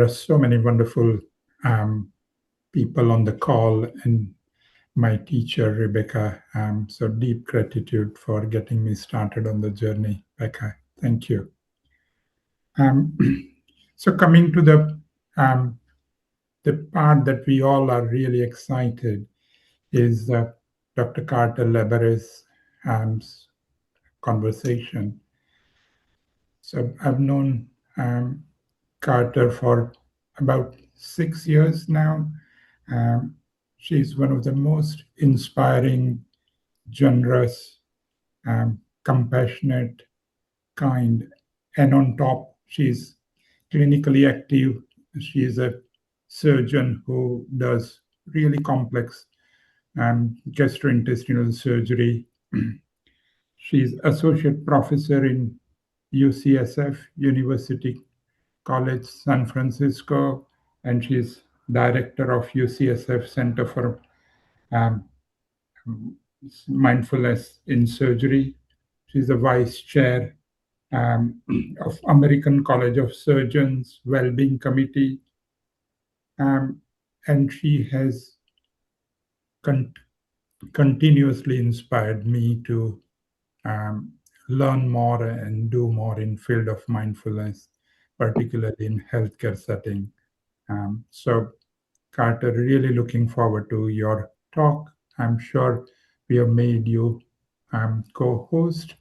There are so many wonderful people on the call, and my teacher, Rebecca. So deep gratitude for getting me started on the journey, Becca. Thank you. Um, so coming to the part that we all are really excited is Dr. Carter Lebares' um, conversation. So I've known Carter for about 6 years now. Um, she's one of the most inspiring, generous, compassionate, kind, and on top, she's clinically active. She is a surgeon who does really complex gastrointestinal surgery. She's associate professor in UCSF, University College San Francisco, and she's director of UCSF Center for um, Mindfulness in Surgery. She's the vice chair of American College of Surgeons Wellbeing Committee, and she has con- continuously inspired me to um, learn more and do more in field of mindfulness, particularly in healthcare setting. So, Carter, really looking forward to your talk. I'm sure we have made you co-host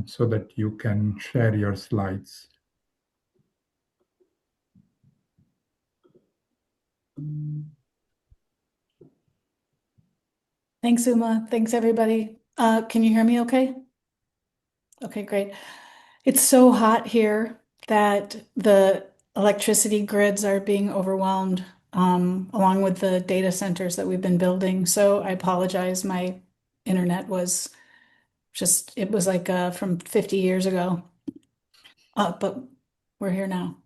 so that you can share your slides. Thanks, Uma. Thanks, everybody. Can you hear me okay? Okay, great. It's so hot here that the electricity grids are being overwhelmed, along with the data centers that we've been building. So I apologize. My internet was it was like from 50 years ago. But we're here now.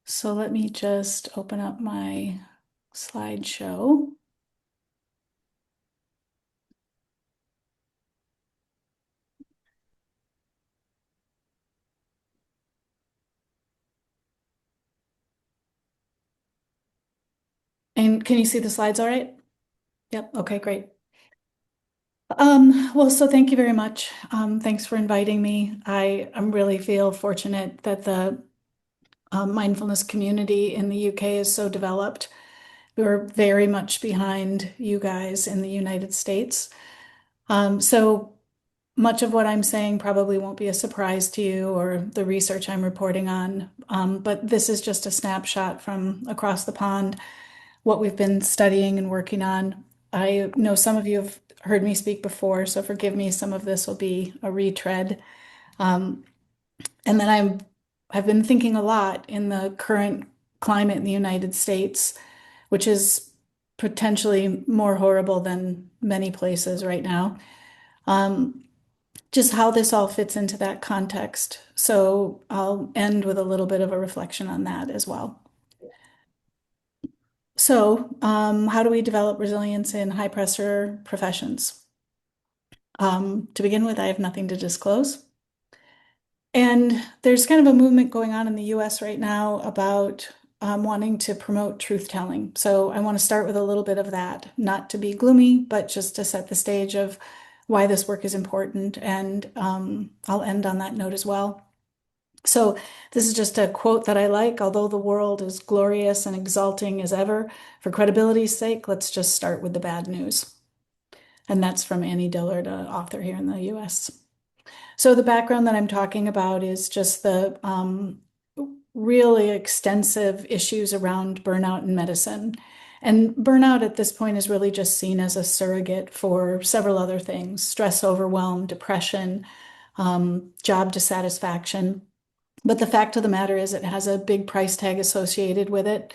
So let me just open up my slideshow. And can you see the slides all right? Yep. Okay, great. Well, so thank you very much. Thanks for inviting me. I really feel fortunate that the mindfulness community in the UK is so developed. We're very much behind you guys in the United States. So much of what I'm saying probably won't be a surprise to you or the research I'm reporting on. But this is just a snapshot from across the pond, what we've been studying and working on. I know some of you have heard me speak before, so forgive me, some of this will be a retread. And then I've been thinking a lot in the current climate in the United States, which is potentially more horrible than many places right now. Just how this all fits into that context. So I'll end with a little bit of a reflection on that as well. So, how do we develop resilience in high pressure professions? To begin with, I have nothing to disclose. And there's kind of a movement going on in the US right now about wanting to promote truth telling. So I want to start with a little bit of that, not to be gloomy, but just to set the stage of why this work is important. And I'll end on that note as well. So this is just a quote that I like. Although the world is glorious and exalting as ever, for credibility's sake, let's just start with the bad news. And that's from Annie Dillard, an author here in the US. So the background that I'm talking about is just the really extensive issues around burnout in medicine. And burnout at this point is really just seen as a surrogate for several other things: stress, overwhelm, depression, job dissatisfaction. But the fact of the matter is, it has a big price tag associated with it,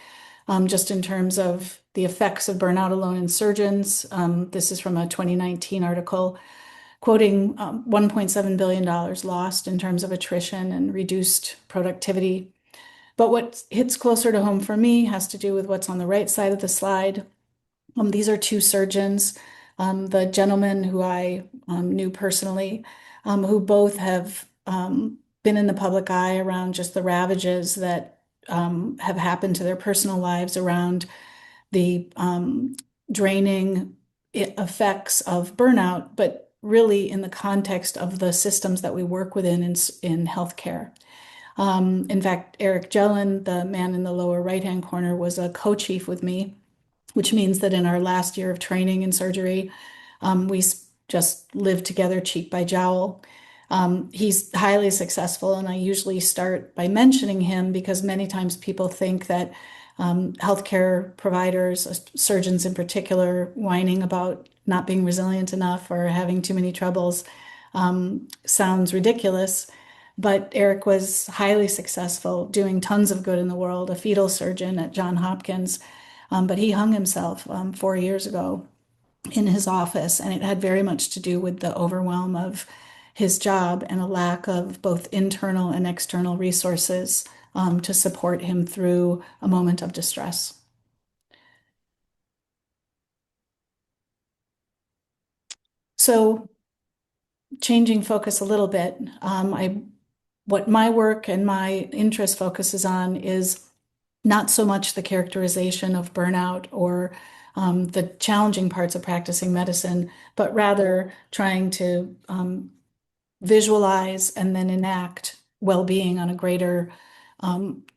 just in terms of the effects of burnout alone in surgeons. This is from a 2019 article quoting $1.7 billion lost in terms of attrition and reduced productivity. But what hits closer to home for me has to do with what's on the right side of the slide. These are two surgeons, the gentleman who I knew personally, who both have been in the public eye around just the ravages that have happened to their personal lives around the draining effects of burnout, but really in the context of the systems that we work within in healthcare. In fact, Eric Jellin, the man in the lower right-hand corner, was a co-chief with me, which means that in our last year of training in surgery, we just lived together cheek by jowl. He's highly successful, and I usually start by mentioning him because many times people think that healthcare providers, surgeons in particular, whining about not being resilient enough or having too many troubles sounds ridiculous. But Eric was highly successful, doing tons of good in the world, a fetal surgeon at Johns Hopkins. But he hung himself 4 years ago in his office, and it had very much to do with the overwhelm of his job and a lack of both internal and external resources to support him through a moment of distress. So, changing focus a little bit, what my work and my interest focuses on is not so much the characterization of burnout or the challenging parts of practicing medicine, but rather trying to visualize and then enact well-being on a greater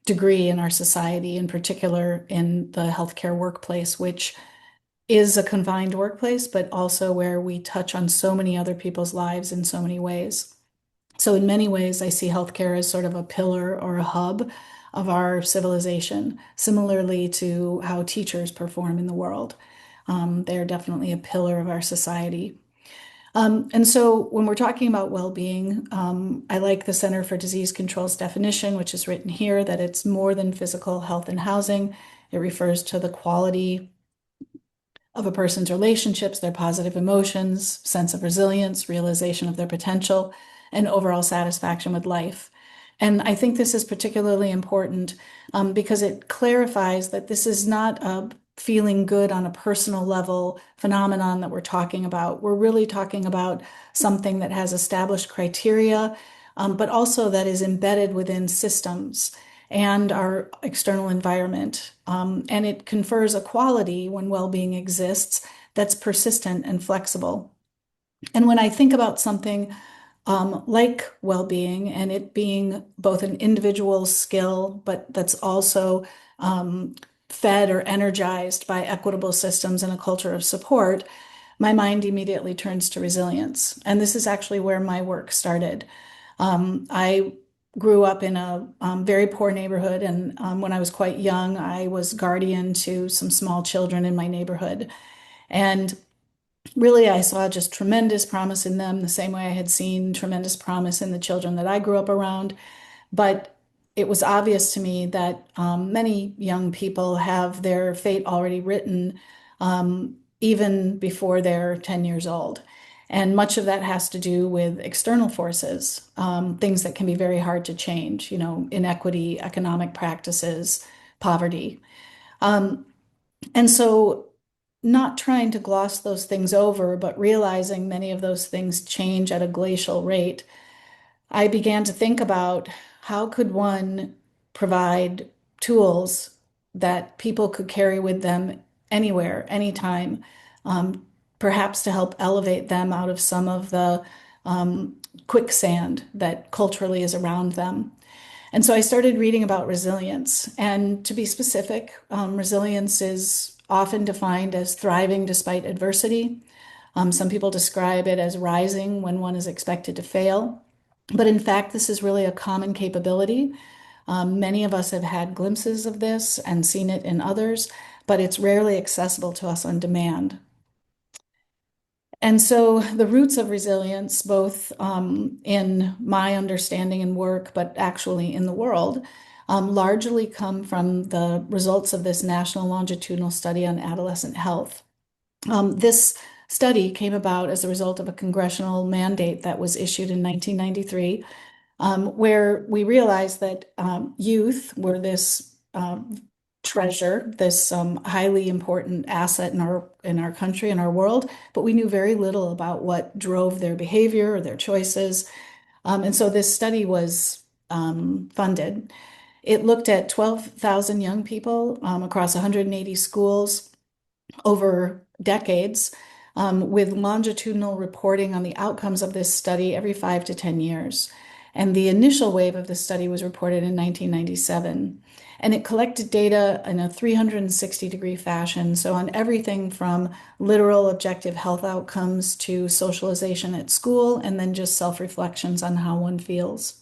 degree in our society, in particular in the healthcare workplace, which is a confined workplace, but also where we touch on so many other people's lives in so many ways. So in many ways, I see healthcare as sort of a pillar or a hub of our civilization, similarly to how teachers perform in the world. They are definitely a pillar of our society. And so when we're talking about well-being, I like the Center for Disease Control's definition, which is written here, that it's more than physical health and housing. It refers to the quality of a person's relationships, their positive emotions, sense of resilience, realization of their potential, and overall satisfaction with life. And I think this is particularly important because it clarifies that this is not a feeling good on a personal level phenomenon that we're talking about. We're really talking about something that has established criteria, but also that is embedded within systems and our external environment. And it confers a quality when well-being exists that's persistent and flexible. And when I think about something like well-being and it being both an individual skill, but that's also fed or energized by equitable systems and a culture of support, my mind immediately turns to resilience. And this is actually where my work started. I grew up in a very poor neighborhood, and when I was quite young, I was guardian to some small children in my neighborhood. And really, I saw just tremendous promise in them, the same way I had seen tremendous promise in the children that I grew up around. But it was obvious to me that many young people have their fate already written even before they're 10 years old. And much of that has to do with external forces, things that can be very hard to change, inequity, economic practices, poverty. Um, and so, not trying to gloss those things over, but realizing many of those things change at a glacial rate, I began to think about how could one provide tools that people could carry with them anywhere, anytime, perhaps to help elevate them out of some of the quicksand that culturally is around them. And so I started reading about resilience. And to be specific, resilience is often defined as thriving despite adversity. Some people describe it as rising when one is expected to fail. But in fact, this is really a common capability. Many of us have had glimpses of this and seen it in others, but it's rarely accessible to us on demand. And so the roots of resilience, both in my understanding and work, but actually in the world, largely come from the results of this national longitudinal study on adolescent health. This study came about as a result of a congressional mandate that was issued in 1993, where we realized that youth were this treasure, this highly important asset in our country and our world, but we knew very little about what drove their behavior or their choices. And so this study was funded. It looked at 12,000 young people across 180 schools over decades, with longitudinal reporting on the outcomes of this study every 5 to 10 years. And the initial wave of this study was reported in 1997. And it collected data in a 360-degree fashion, so on everything from literal objective health outcomes to socialization at school, and then just self-reflections on how one feels.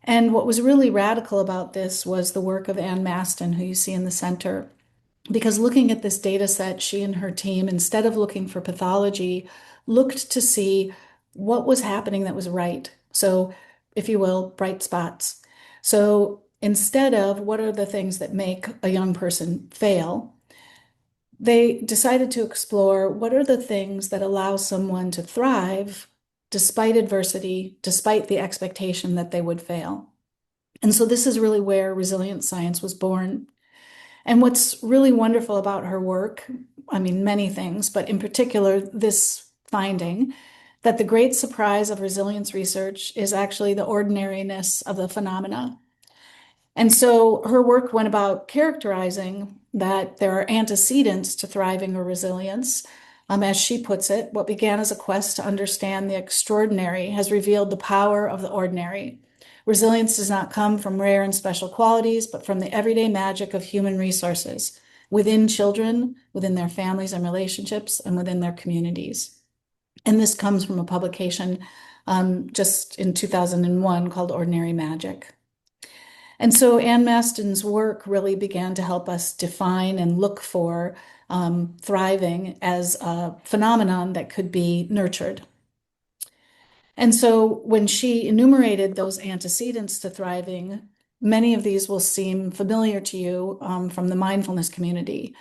And what was really radical about this was the work of Ann Maston, who you see in the center. Because looking at this data set, she and her team, instead of looking for pathology, looked to see what was happening that was right. So, if you will, bright spots. So, instead of what are the things that make a young person fail, they decided to explore what are the things that allow someone to thrive despite adversity, despite the expectation that they would fail. And so, this is really where resilience science was born. And what's really wonderful about her work, I mean, many things, but in particular, this finding that the great surprise of resilience research is actually the ordinariness of the phenomena. And so her work went about characterizing that there are antecedents to thriving or resilience. As she puts it, what began as a quest to understand the extraordinary has revealed the power of the ordinary. Resilience does not come from rare and special qualities, but from the everyday magic of human resources within children, within their families and relationships, and within their communities. And this comes from a publication just in 2001 called Ordinary Magic. And so Ann Maston's work really began to help us define and look for thriving as a phenomenon that could be nurtured. And so when she enumerated those antecedents to thriving, many of these will seem familiar to you from the mindfulness community.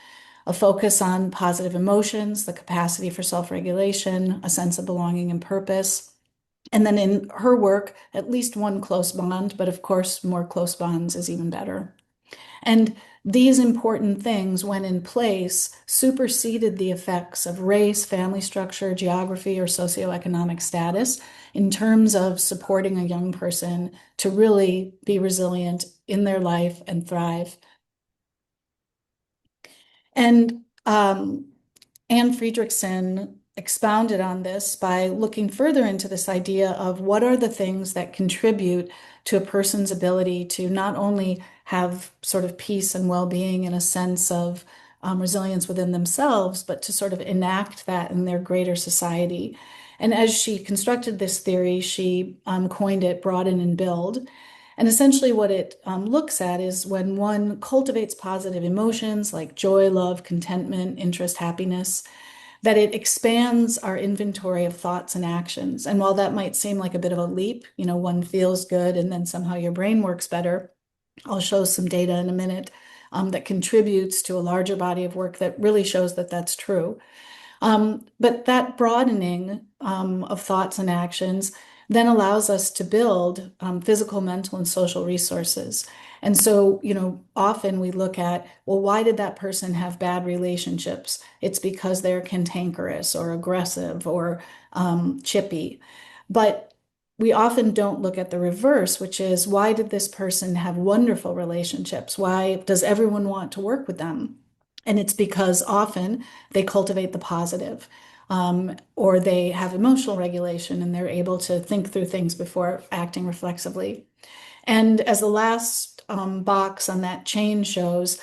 A focus on positive emotions, the capacity for self-regulation, a sense of belonging and purpose. And then in her work, at least one close bond, but of course, more close bonds is even better. And these important things, when in place, superseded the effects of race, family structure, geography, or socioeconomic status in terms of supporting a young person to really be resilient in their life and thrive. And Anne Friedrichsen expounded on this by looking further into this idea of what are the things that contribute to a person's ability to not only have sort of peace and well-being and a sense of resilience within themselves, but to sort of enact that in their greater society. And as she constructed this theory, she coined it broaden and build. And essentially, what it looks at is when one cultivates positive emotions like joy, love, contentment, interest, happiness, that it expands our inventory of thoughts and actions. And while that might seem like a bit of a leap, one feels good and then somehow your brain works better, I'll show some data in a minute that contributes to a larger body of work that really shows that that's true. But that broadening of thoughts and actions then allows us to build physical, mental, and social resources. And so, often we look at, well, why did that person have bad relationships? It's because they're cantankerous or aggressive or chippy. But we often don't look at the reverse, which is why did this person have wonderful relationships? Why does everyone want to work with them? And it's because often they cultivate the positive, or they have emotional regulation and they're able to think through things before acting reflexively. And as the last box on that chain shows,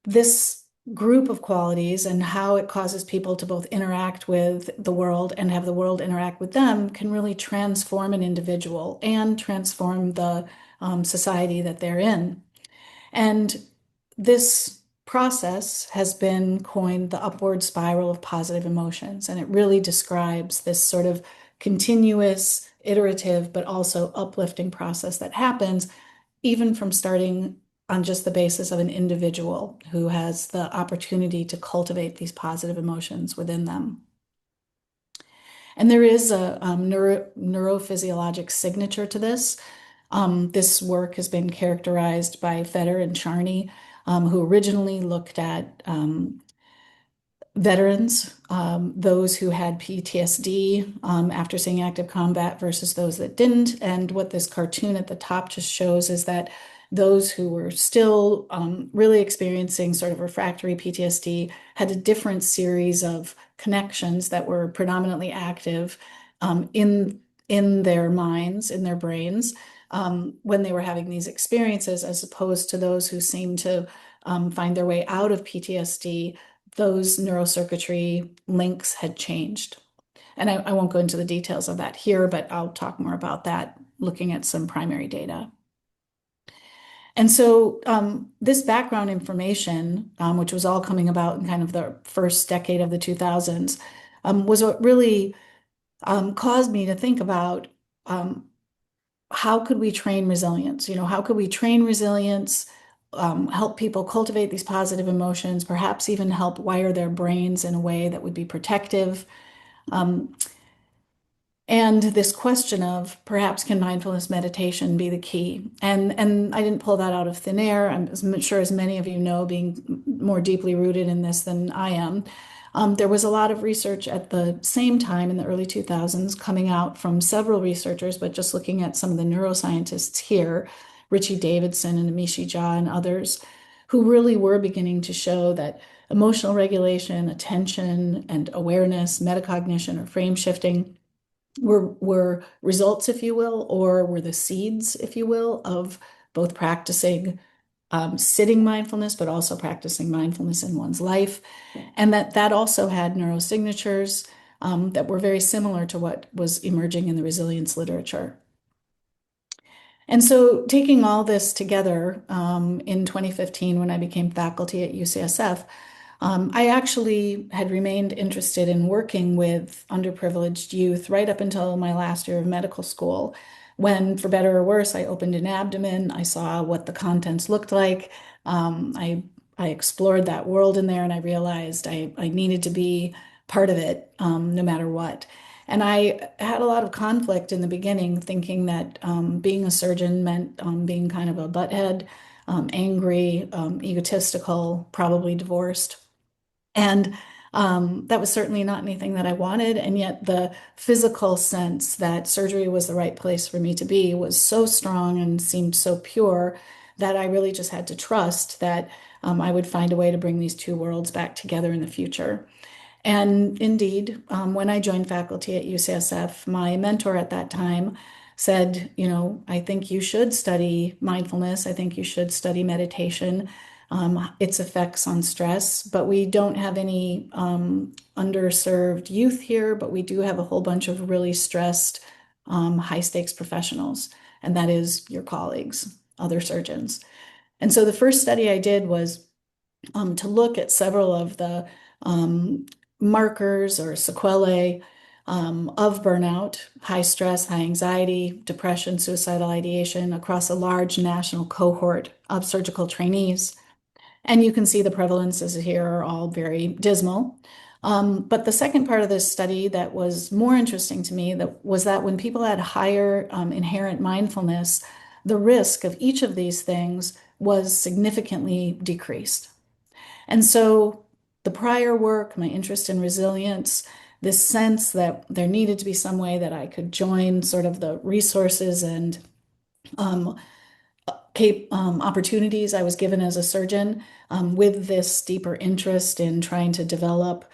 this group of qualities and how it causes people to both interact with the world and have the world interact with them can really transform an individual and transform the society that they're in. And this process has been coined the upward spiral of positive emotions, and it really describes this sort of continuous, iterative, but also uplifting process that happens even from starting on just the basis of an individual who has the opportunity to cultivate these positive emotions within them. And there is a neurophysiologic signature to this. This work has been characterized by Fetter and Charney, who originally looked at veterans, those who had PTSD after seeing active combat versus those that didn't. And what this cartoon at the top just shows is that those who were still really experiencing sort of refractory PTSD had a different series of connections that were predominantly active in their minds, in their brains, when they were having these experiences, as opposed to those who seemed to find their way out of PTSD. Those neurocircuitry links had changed. And I won't go into the details of that here, but I'll talk more about that looking at some primary data. And so this background information, which was all coming about in kind of the first decade of the 2000s, was what really caused me to think about how could we train resilience? How could we train resilience, help people cultivate these positive emotions, perhaps even help wire their brains in a way that would be protective. Um, And this question of perhaps can mindfulness meditation be the key? And I didn't pull that out of thin air. I'm sure as many of you know, being more deeply rooted in this than I am. There was a lot of research at the same time in the early 2000s coming out from several researchers, but just looking at some of the neuroscientists here, Richie Davidson and Amishi Jha and others, who really were beginning to show that emotional regulation, attention, and awareness, metacognition or frame shifting were results, if you will, or were the seeds, if you will, of both practicing sitting mindfulness, but also practicing mindfulness in one's life. And that also had neurosignatures that were very similar to what was emerging in the resilience literature. And so taking all this together in 2015, when I became faculty at UCSF, I actually had remained interested in working with underprivileged youth right up until my last year of medical school, when, for better or worse, I opened an abdomen. I saw what the contents looked like. I explored that world in there, and I realized I needed to be part of it, no matter what. And I had a lot of conflict in the beginning, thinking that being a surgeon meant being kind of a butthead, angry, egotistical, probably divorced. And that was certainly not anything that I wanted. And yet the physical sense that surgery was the right place for me to be was so strong and seemed so pure that I really just had to trust that I would find a way to bring these two worlds back together in the future. And indeed, when I joined faculty at UCSF, my mentor at that time said, I think you should study mindfulness. I think you should study meditation, its effects on stress. But we don't have any underserved youth here, but we do have a whole bunch of really stressed, high stakes professionals, and that is your colleagues, other surgeons. And so the first study I did was to look at several of the um, markers or sequelae of burnout, high stress, high anxiety, depression, suicidal ideation across a large national cohort of surgical trainees. And you can see the prevalences here are all very dismal. But the second part of this study that was more interesting to me was that when people had higher inherent mindfulness, the risk of each of these things was significantly decreased. And so the prior work, my interest in resilience, this sense that there needed to be some way that I could join sort of the resources and um, opportunities I was given as a surgeon with this deeper interest in trying to develop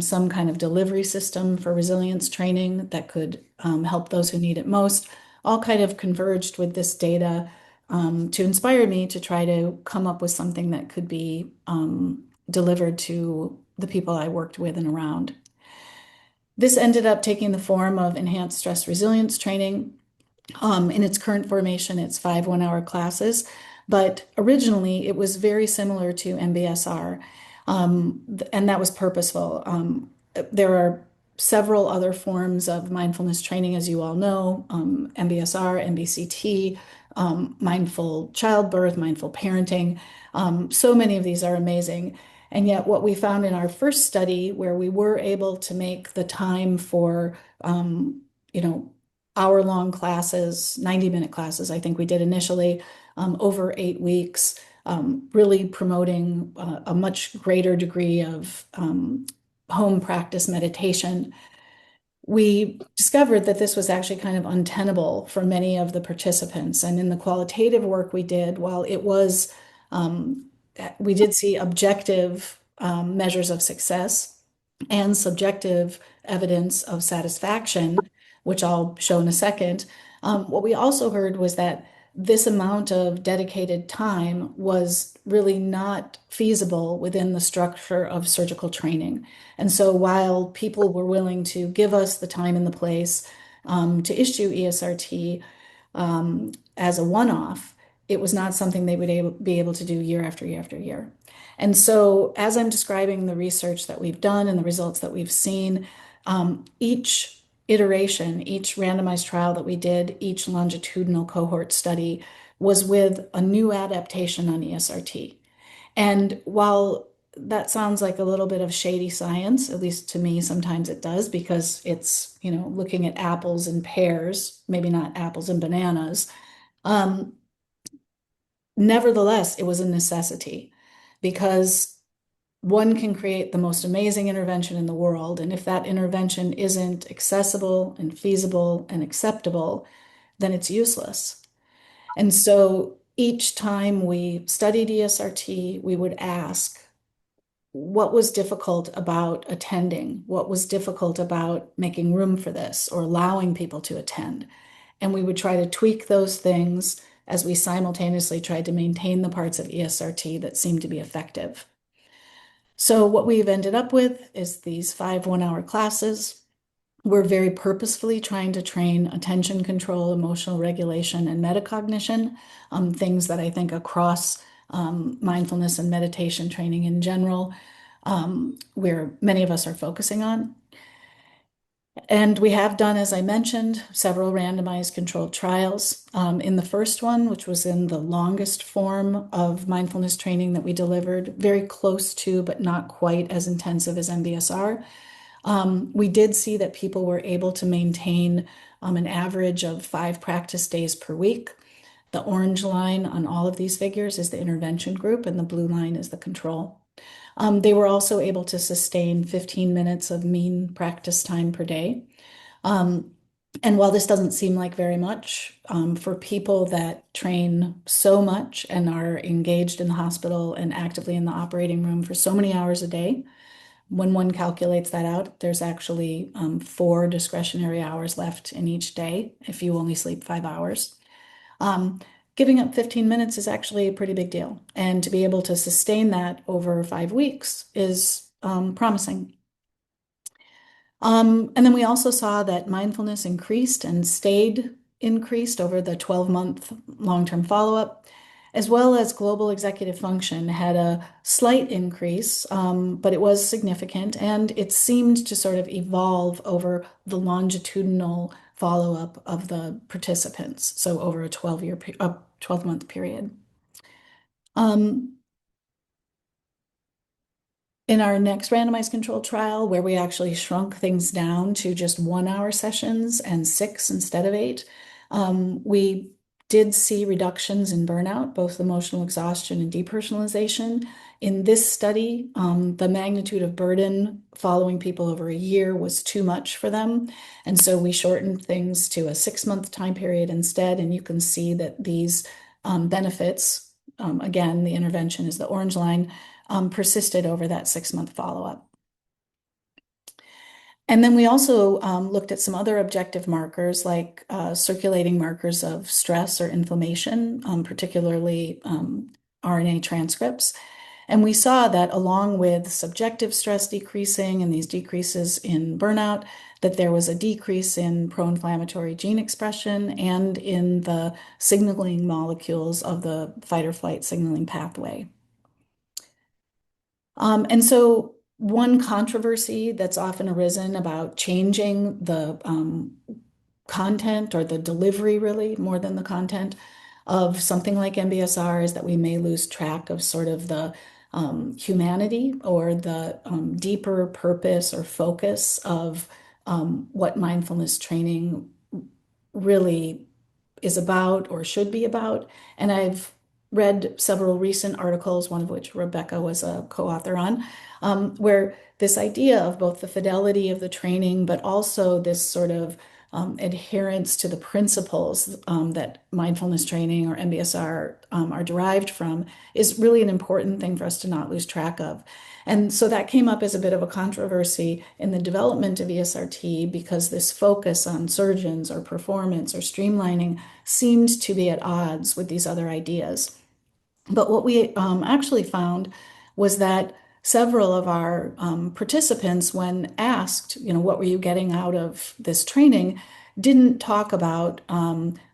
some kind of delivery system for resilience training that could help those who need it most, all kind of converged with this data to inspire me to try to come up with something that could be delivered to the people I worked with and around. This ended up taking the form of enhanced stress resilience training. In its current formation, it's 5 one-hour classes, but originally it was very similar to MBSR, and that was purposeful. There are several other forms of mindfulness training, as you all know, MBSR, MBCT, mindful childbirth, mindful parenting. So many of these are amazing. And yet, what we found in our first study, where we were able to make the time for, you know, hour-long classes, 90-minute classes, I think we did initially, over 8 weeks, really promoting a much greater degree of home practice meditation. we discovered that this was actually kind of untenable for many of the participants. And in the qualitative work we did, while it was, um, we did see objective measures of success and subjective evidence of satisfaction, which I'll show in a second. What we also heard was that this amount of dedicated time was really not feasible within the structure of surgical training. And so while people were willing to give us the time and the place to issue ESRT as a one-off, it was not something they would be able to do year after year after year. And so as I'm describing the research that we've done and the results that we've seen, each iteration, each randomized trial that we did, each longitudinal cohort study was with a new adaptation on ESRT. And while that sounds like a little bit of shady science, at least to me, sometimes it does, because it's, looking at apples and pears, maybe not apples and bananas. Um, Nevertheless, it was a necessity because one can create the most amazing intervention in the world. And if that intervention isn't accessible and feasible and acceptable, then it's useless. And so each time we studied ESRT, we would ask, what was difficult about attending? What was difficult about making room for this or allowing people to attend? And we would try to tweak those things as we simultaneously tried to maintain the parts of ESRT that seemed to be effective. So what we've ended up with is these 5 one-hour classes. We're very purposefully trying to train attention control, emotional regulation, and metacognition, things that I think across mindfulness and meditation training in general, where many of us are focusing on. And we have done, as I mentioned, several randomized controlled trials. In the first one, which was in the longest form of mindfulness training that we delivered, very close to, but not quite as intensive as MBSR, we did see that people were able to maintain an average of 5 practice days per week. The orange line on all of these figures is the intervention group, and the blue line is the control. They were also able to sustain 15 minutes of mean practice time per day. Um, and while this doesn't seem like very much, for people that train so much and are engaged in the hospital and actively in the operating room for so many hours a day, when one calculates that out, there's actually 4 discretionary hours left in each day if you only sleep 5 hours. Um, Giving up 15 minutes is actually a pretty big deal. And to be able to sustain that over 5 weeks is promising. And then we also saw that mindfulness increased and stayed increased over the 12-month long-term follow-up, as well as global executive function had a slight increase, but it was significant, and it seemed to sort of evolve over the longitudinal follow-up of the participants, so over a 12-month period. In our next randomized controlled trial, where we actually shrunk things down to just 1-hour sessions and 6 instead of 8, we did see reductions in burnout, both emotional exhaustion and depersonalization. In this study, the magnitude of burden following people over a year was too much for them. And so we shortened things to a 6-month time period instead. And you can see that these benefits, again, the intervention is the orange line, persisted over that 6-month follow-up. And then we also looked at some other objective markers like circulating markers of stress or inflammation, particularly RNA transcripts. And we saw that along with subjective stress decreasing and these decreases in burnout, that there was a decrease in pro-inflammatory gene expression and in the signaling molecules of the fight or flight signaling pathway. And so one controversy that's often arisen about changing the content or the delivery, really, more than the content of something like MBSR is that we may lose track of sort of the humanity or the deeper purpose or focus of what mindfulness training really is about or should be about. And I've read several recent articles, one of which Rebecca was a co-author on, where this idea of both the fidelity of the training, but also this sort of adherence to the principles that mindfulness training or MBSR are derived from is really an important thing for us to not lose track of. And so that came up as a bit of a controversy in the development of ESRT because this focus on surgeons or performance or streamlining seemed to be at odds with these other ideas. But what we actually found was that several of our participants, when asked, what were you getting out of this training, didn't talk about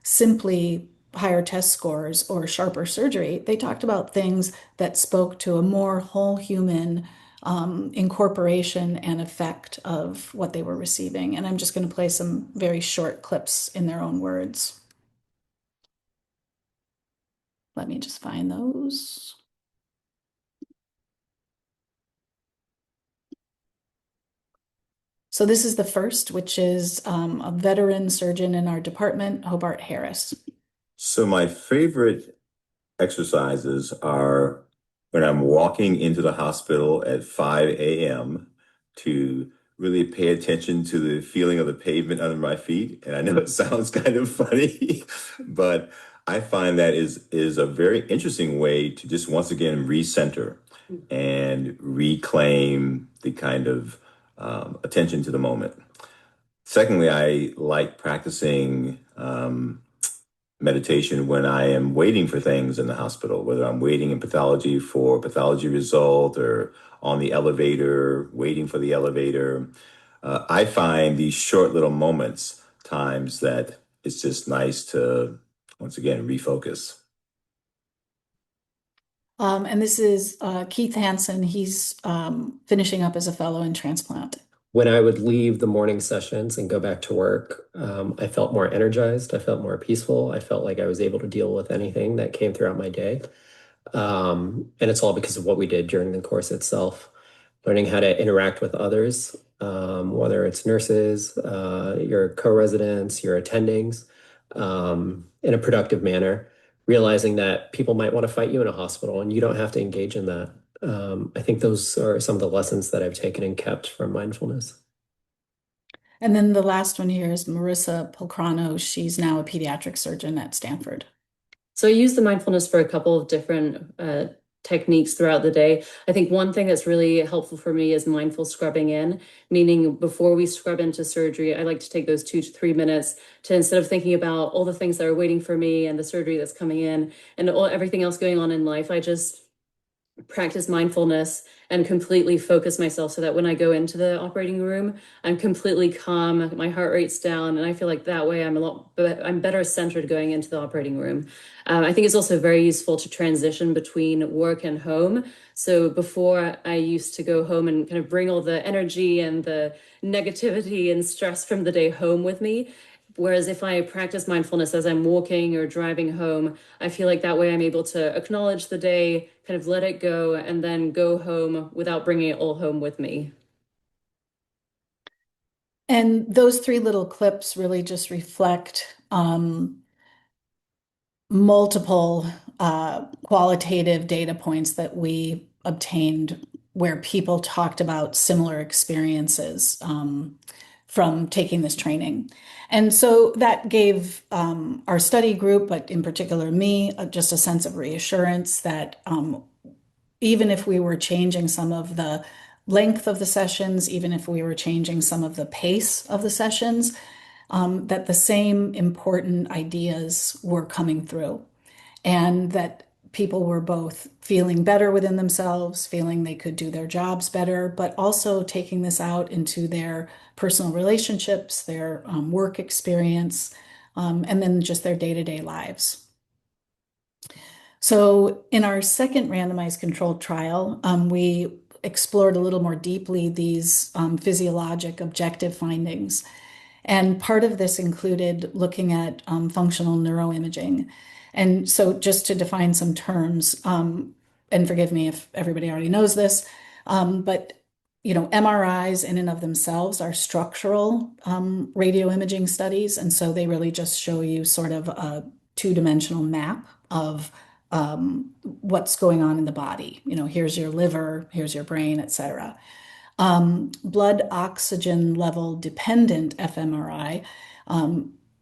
simply higher test scores or sharper surgery. They talked about things that spoke to a more whole human incorporation and effect of what they were receiving. And I'm just going to play some very short clips in their own words. Let me just find those. So this is the first, which is a veteran surgeon in our department, Hobart Harris. So my favorite exercises are when I'm walking into the hospital at 5 a.m. to really pay attention to the feeling of the pavement under my feet. And I know it sounds kind of funny, but I find that is a very interesting way to just once again recenter and reclaim the kind of attention to the moment. Secondly, I like practicing meditation when I am waiting for things in the hospital, whether I'm waiting in pathology for a pathology result or on the elevator, waiting for the elevator. I find these short little moments, times that it's just nice to, once again, refocus. And this is Keith Hansen. He's finishing up as a fellow in transplant. When I would leave the morning sessions and go back to work, I felt more energized. I felt more peaceful. I felt like I was able to deal with anything that came throughout my day. And it's all because of what we did during the course itself, learning how to interact with others, whether it's nurses, your co-residents, your attendings, in a productive manner, realizing that people might want to fight you in a hospital and you don't have to engage in that. I think those are some of the lessons that I've taken and kept from mindfulness. And then the last one here is Marissa Polcrano. She's now a pediatric surgeon at Stanford. So I use the mindfulness for a couple of different techniques throughout the day. I think one thing that's really helpful for me is mindful scrubbing in, meaning before we scrub into surgery, I like to take those 2 to 3 minutes to, instead of thinking about all the things that are waiting for me and the surgery that's coming in and everything else going on in life, I just practice mindfulness and completely focus myself so that when I go into the operating room, I'm completely calm, my heart rate's down, and I feel like that way I'm better centered going into the operating room. I think it's also very useful to transition between work and home. So before, I used to go home and kind of bring all the energy and the negativity and stress from the day home with me. Whereas if I practice mindfulness as I'm walking or driving home, I feel like that way I'm able to acknowledge the day, kind of let it go, and then go home without bringing it all home with me. And those three little clips really just reflect multiple qualitative data points that we obtained where people talked about similar experiences from taking this training. And so that gave our study group, but in particular me, just a sense of reassurance that even if we were changing some of the length of the sessions, even if we were changing some of the pace of the sessions, that the same important ideas were coming through and that people were both feeling better within themselves, feeling they could do their jobs better, but also taking this out into their personal relationships, their work experience, and then just their day-to-day lives. So in our second randomized controlled trial, we explored a little more deeply these physiologic objective findings. And part of this included looking at functional neuroimaging. And so just to define some terms, and forgive me if everybody already knows this, but MRIs in and of themselves are structural radio imaging studies. And so they really just show you sort of a two-dimensional map of what's going on in the body. Here's your liver, here's your brain, etc. Blood oxygen level dependent fMRI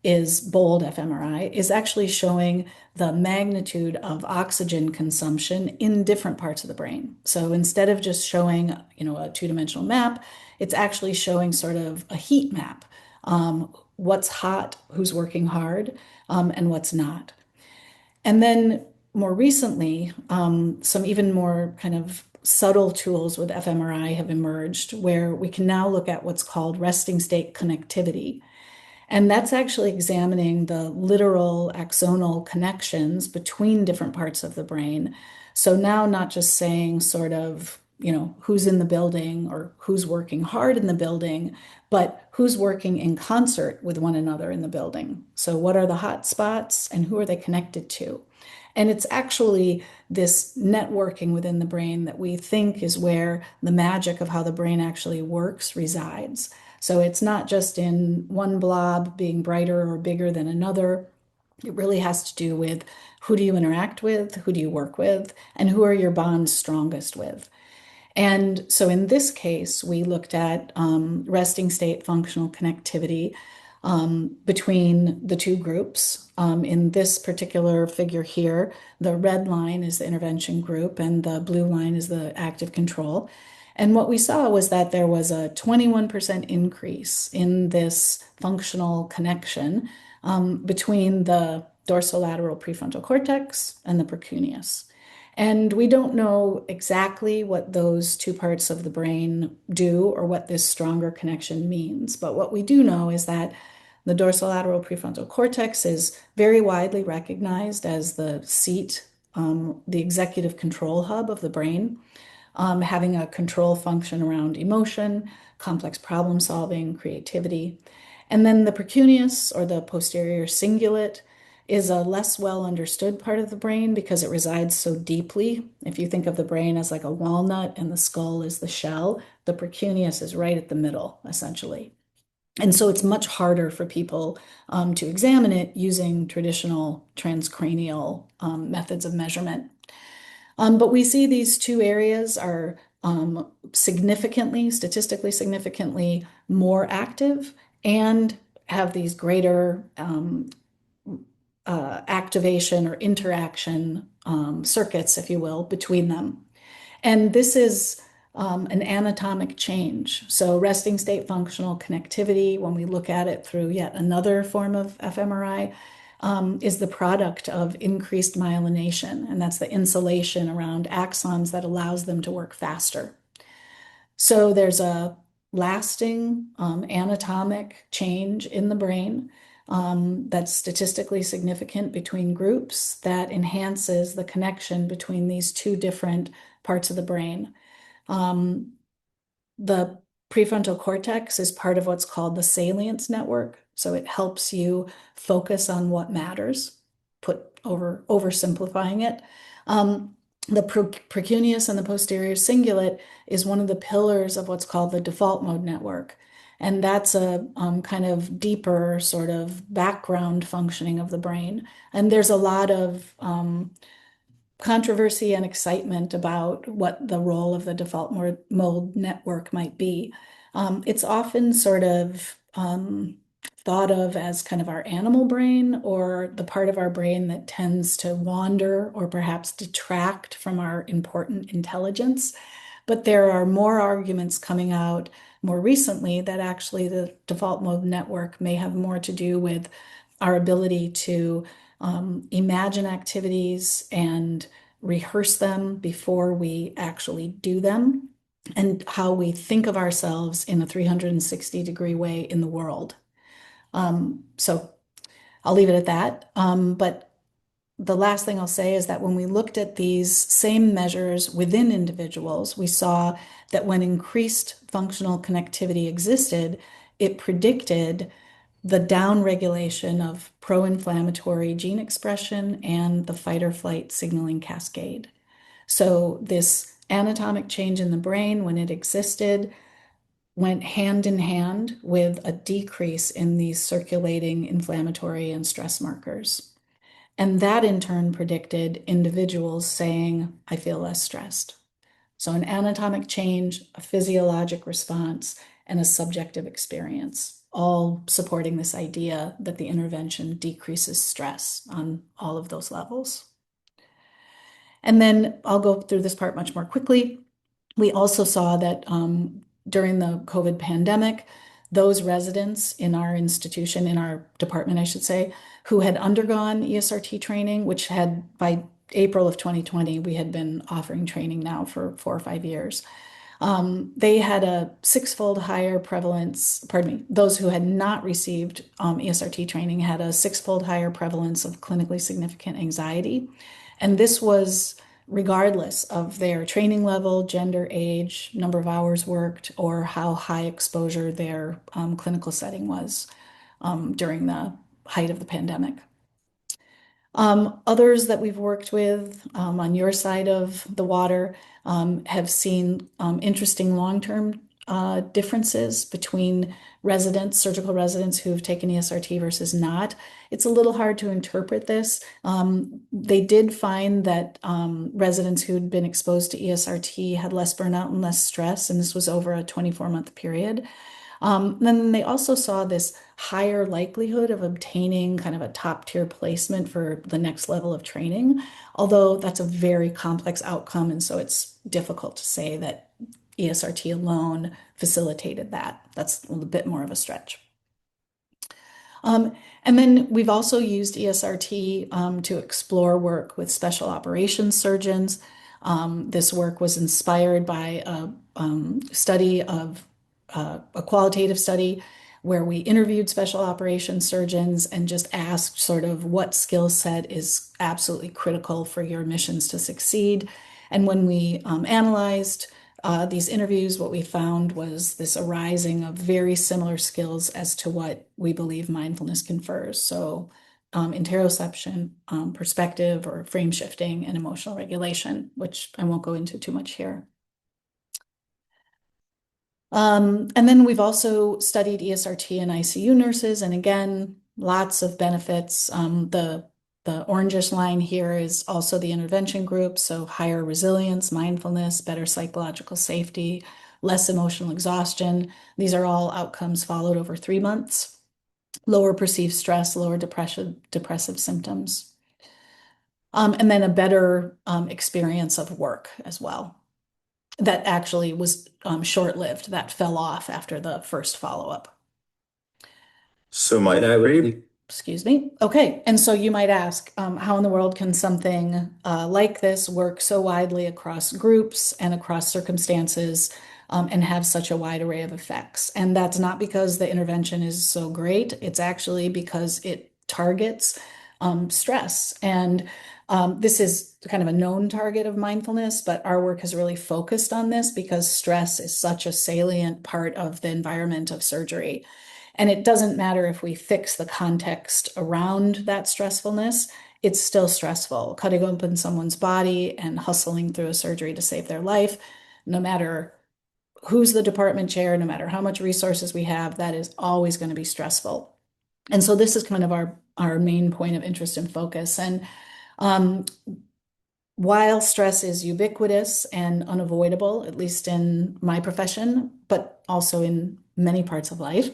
is bold fMRI, is actually showing the magnitude of oxygen consumption in different parts of the brain. So instead of just showing, a two-dimensional map, it's actually showing sort of a heat map. What's hot, who's working hard, and what's not. And then more recently, some even more kind of subtle tools with fMRI have emerged where we can now look at what's called resting state connectivity. And that's actually examining the literal axonal connections between different parts of the brain. So now not just saying sort of, who's in the building or who's working hard in the building, but who's working in concert with one another in the building. So what are the hot spots and who are they connected to? And it's actually this networking within the brain that we think is where the magic of how the brain actually works resides. So it's not just in one blob being brighter or bigger than another. It really has to do with who do you interact with, who do you work with, and who are your bonds strongest with. And so in this case, we looked at resting state functional connectivity between the two groups. In this particular figure here, the red line is the intervention group and the blue line is the active control. And what we saw was that there was a 21% increase in this functional connection between the dorsolateral prefrontal cortex and the precuneus. And we don't know exactly what those two parts of the brain do or what this stronger connection means. But what we do know is that the dorsolateral prefrontal cortex is very widely recognized as the seat, the executive control hub of the brain, having a control function around emotion, complex problem solving, creativity. And then the precuneus, or the posterior cingulate, is a less well understood part of the brain because it resides so deeply. If you think of the brain as like a walnut and the skull is the shell, the precuneus is right at the middle, essentially. And so it's much harder for people to examine it using traditional transcranial methods of measurement. But we see these two areas are statistically significantly more active and have these greater activation or interaction circuits, if you will, between them. And this is an anatomic change. So resting state functional connectivity, when we look at it through yet another form of fMRI, is the product of increased myelination, and that's the insulation around axons that allows them to work faster. So there's a lasting anatomic change in the brain that's statistically significant between groups that enhances the connection between these two different parts of the brain. The prefrontal cortex is part of what's called the salience network. So it helps you focus on what matters, oversimplifying it. The precuneus and the posterior cingulate is one of the pillars of what's called the default mode network. And that's a kind of deeper sort of background functioning of the brain. And there's a lot of controversy and excitement about what the role of the default mode network might be. It's often sort of thought of as kind of our animal brain or the part of our brain that tends to wander or perhaps detract from our important intelligence. But there are more arguments coming out more recently that actually the default mode network may have more to do with our ability to imagine activities and rehearse them before we actually do them, and how we think of ourselves in a 360-degree way in the world. So I'll leave it at that. But the last thing I'll say is that when we looked at these same measures within individuals, we saw that when increased functional connectivity existed, it predicted the downregulation of pro-inflammatory gene expression and the fight or flight signaling cascade. So this anatomic change in the brain, when it existed, went hand in hand with a decrease in these circulating inflammatory and stress markers. And that in turn predicted individuals saying, I feel less stressed. So an anatomic change, a physiologic response, and a subjective experience, all supporting this idea that the intervention decreases stress on all of those levels. And then I'll go through this part much more quickly. We also saw that during the COVID pandemic, those residents in our institution, in our department, I should say, who had undergone ESRT training, which had by April of 2020, we had been offering training now for 4 or 5 years. They had a 6-fold higher prevalence, pardon me, those who had not received ESRT training had a 6-fold higher prevalence of clinically significant anxiety. And this was regardless of their training level, gender, age, number of hours worked, or how high exposure their clinical setting was during the height of the pandemic. Others that we've worked with on your side of the water have seen interesting long-term differences between residents, surgical residents who have taken ESRT versus not. It's a little hard to interpret this. They did find that residents who'd been exposed to ESRT had less burnout and less stress, and this was over a 24-month period. Then they also saw this higher likelihood of obtaining kind of a top tier placement for the next level of training, although that's a very complex outcome. And so it's difficult to say that ESRT alone facilitated that. That's a little bit more of a stretch. And then we've also used ESRT to explore work with special operations surgeons. This work was inspired by a study of a qualitative study where we interviewed special operations surgeons and just asked sort of what skill set is absolutely critical for your missions to succeed. And when we analyzed these interviews, what we found was this arising of very similar skills as to what we believe mindfulness confers. So interoception, perspective or frame shifting, and emotional regulation, which I won't go into too much here. And then we've also studied ESRT in ICU nurses, and again, lots of benefits. The orangish line here is also the intervention group, so higher resilience, mindfulness, better psychological safety, less emotional exhaustion. These are all outcomes followed over 3 months. Lower perceived stress, lower depressive symptoms. And then a better experience of work as well. That actually was short-lived. That fell off after the first follow-up. So my favorite. Excuse me. Okay. And so you might ask, how in the world can something like this work so widely across groups and across circumstances and have such a wide array of effects? And that's not because the intervention is so great. It's actually because it targets stress. And this is kind of a known target of mindfulness, but our work has really focused on this because stress is such a salient part of the environment of surgery. And it doesn't matter if we fix the context around that stressfulness, it's still stressful. Cutting open someone's body and hustling through a surgery to save their life, no matter who's the department chair, no matter how much resources we have, that is always going to be stressful. And so this is kind of our main point of interest and focus. And while stress is ubiquitous and unavoidable, at least in my profession, but also in many parts of life,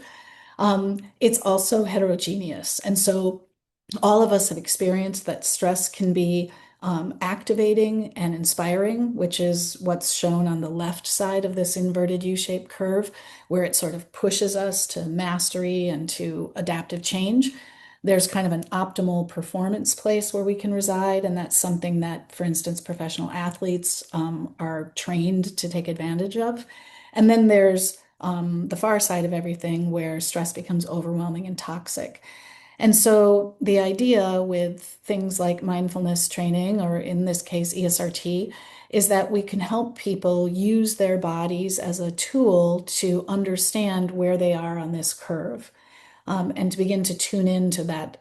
it's also heterogeneous. And so all of us have experienced that stress can be activating and inspiring, which is what's shown on the left side of this inverted U-shaped curve, where it sort of pushes us to mastery and to adaptive change. There's kind of an optimal performance place where we can reside, and that's something that, for instance, professional athletes are trained to take advantage of. And then there's the far side of everything where stress becomes overwhelming and toxic. And so the idea with things like mindfulness training, or in this case, ESRT, is that we can help people use their bodies as a tool to understand where they are on this curve. And to begin to tune into that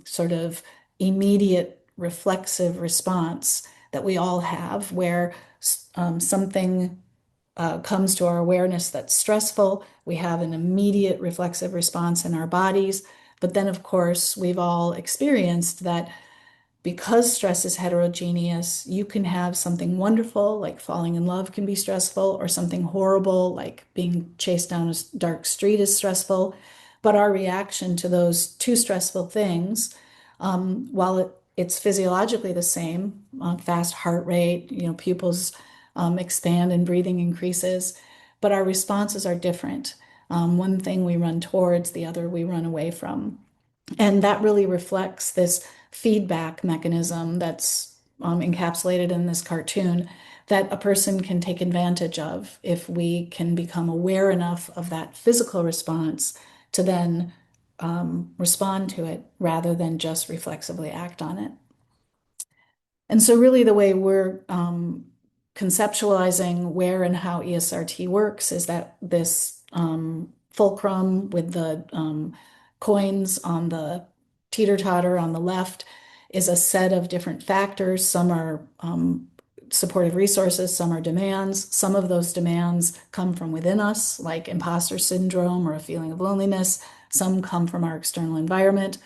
sort of immediate reflexive response that we all have, where something comes to our awareness that's stressful, we have an immediate reflexive response in our bodies. But then, of course, we've all experienced that because stress is heterogeneous, you can have something wonderful, like falling in love can be stressful, or something horrible, like being chased down a dark street is stressful. But our reaction to those two stressful things, while it's physiologically the same, fast heart rate, pupils expand and breathing increases, but our responses are different. One thing we run towards, the other we run away from. And that really reflects this feedback mechanism that's encapsulated in this cartoon that a person can take advantage of if we can become aware enough of that physical response to then respond to it rather than just reflexively act on it. And so really the way we're conceptualizing where and how ESRT works is that this fulcrum with the coins on the teeter-totter on the left is a set of different factors. Some are supportive resources, some are demands. Some of those demands come from within us, like imposter syndrome or a feeling of loneliness. Some come from our external environment.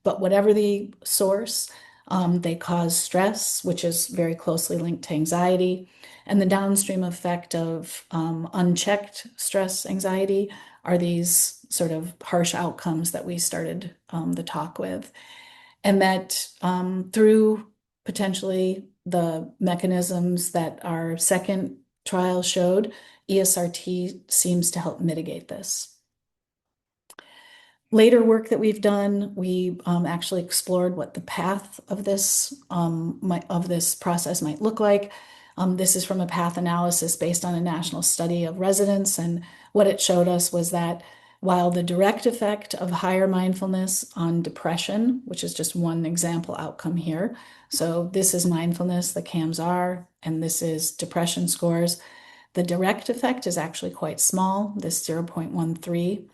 But whatever the source, they cause stress, which is very closely linked to anxiety. And the downstream effect of unchecked stress anxiety are these sort of harsh outcomes that we started the talk with. And that through potentially the mechanisms that our second trial showed, ESRT seems to help mitigate this. Later work that we've done, we actually explored what the path of this process might look like. This is from a path analysis based on a national study of residents, and what it showed us was that while the direct effect of higher mindfulness on depression, which is just one example outcome here, so this is mindfulness, the CAMS are, and this is depression scores, the direct effect is actually quite small, this 0.13.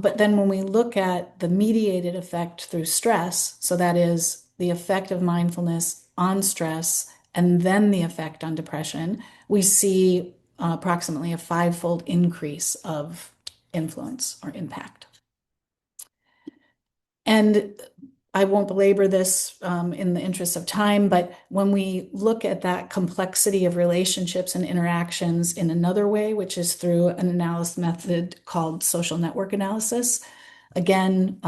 But then when we look at the mediated effect through stress, so that is the effect of mindfulness on stress and then the effect on depression, we see approximately a 5-fold increase of influence or impact. And I won't belabor this in the interest of time, but when we look at that complexity of relationships and interactions in another way, which is through an analysis method called social network analysis, again,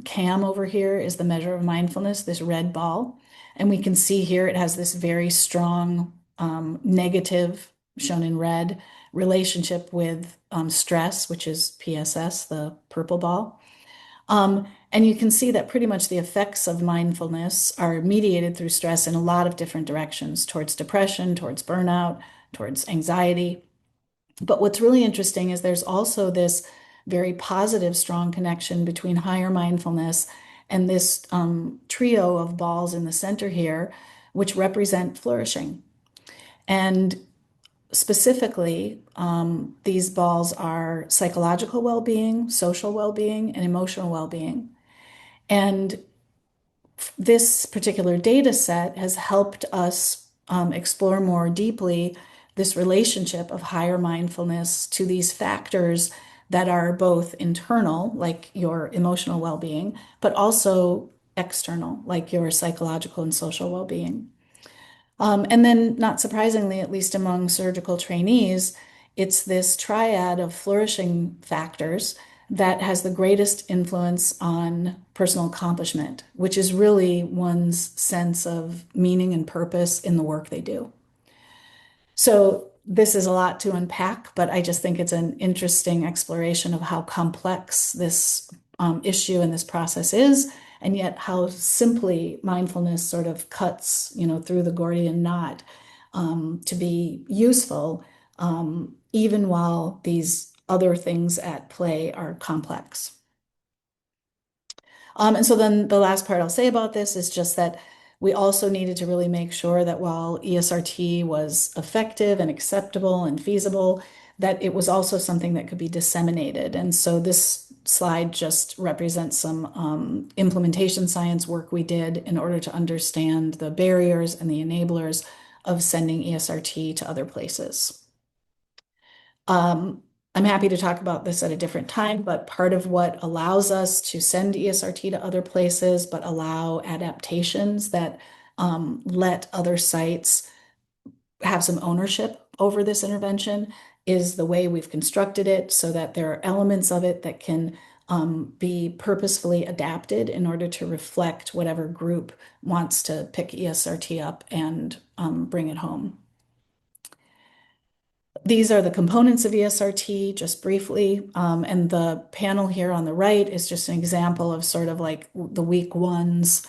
CAM over here is the measure of mindfulness, this red ball. And we can see here it has this very strong negative, shown in red, relationship with stress, which is PSS, the purple ball. And you can see that pretty much the effects of mindfulness are mediated through stress in a lot of different directions, towards depression, towards burnout, towards anxiety. But what's really interesting is there's also this very positive, strong connection between higher mindfulness and this trio of balls in the center here, which represent flourishing. And specifically, these balls are psychological well-being, social well-being, and emotional well-being. And this particular data set has helped us explore more deeply this relationship of higher mindfulness to these factors that are both internal, like your emotional well-being, but also external, like your psychological and social well-being. And then, not surprisingly, at least among surgical trainees, it's this triad of flourishing factors that has the greatest influence on personal accomplishment, which is really one's sense of meaning and purpose in the work they do. So this is a lot to unpack, but I just think it's an interesting exploration of how complex this issue and this process is, and yet how simply mindfulness sort of cuts, through the Gordian knot to be useful, even while these other things at play are complex. And so then the last part I'll say about this is just that we also needed to really make sure that while ESRT was effective and acceptable and feasible, that it was also something that could be disseminated. And so this slide just represents some implementation science work we did in order to understand the barriers and the enablers of sending ESRT to other places. I'm happy to talk about this at a different time, but part of what allows us to send ESRT to other places, but allow adaptations that let other sites have some ownership over this intervention is the way we've constructed it so that there are elements of it that can be purposefully adapted in order to reflect whatever group wants to pick ESRT up and bring it home. These are the components of ESRT, just briefly, and the panel here on the right is just an example of sort of like the week one's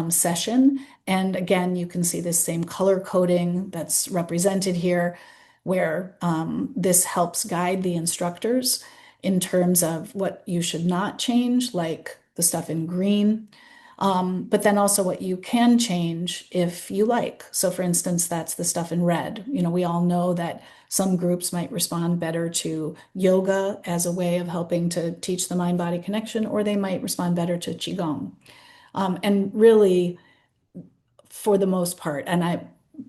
session. And again, you can see this same color coding that's represented here, where this helps guide the instructors in terms of what you should not change, like the stuff in green. But then also what you can change if you like. So for instance, that's the stuff in red. You know, we all know that some groups might respond better to yoga as a way of helping to teach the mind-body connection, or they might respond better to Qigong. And really, for the most part, and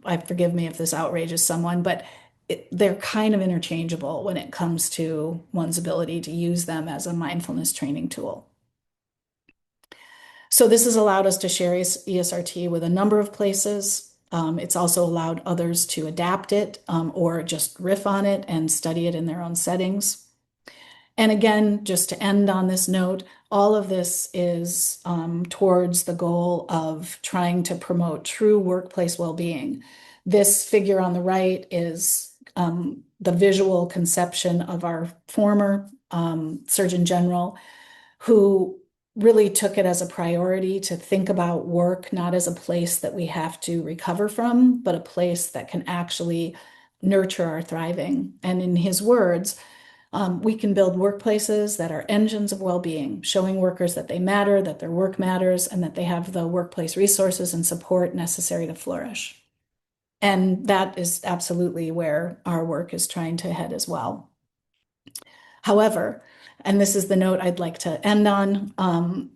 I forgive me if this outrages someone, but they're kind of interchangeable when it comes to one's ability to use them as a mindfulness training tool. So this has allowed us to share ESRT with a number of places. It's also allowed others to adapt it or just riff on it and study it in their own settings. And again, just to end on this note, all of this is towards the goal of trying to promote true workplace well-being. This figure on the right is the visual conception of our former Surgeon General, who really took it as a priority to think about work not as a place that we have to recover from, but a place that can actually nurture our thriving. And in his words, we can build workplaces that are engines of well-being, showing workers that they matter, that their work matters, and that they have the workplace resources and support necessary to flourish. And that is absolutely where our work is trying to head as well. However, and this is the note I'd like to end on,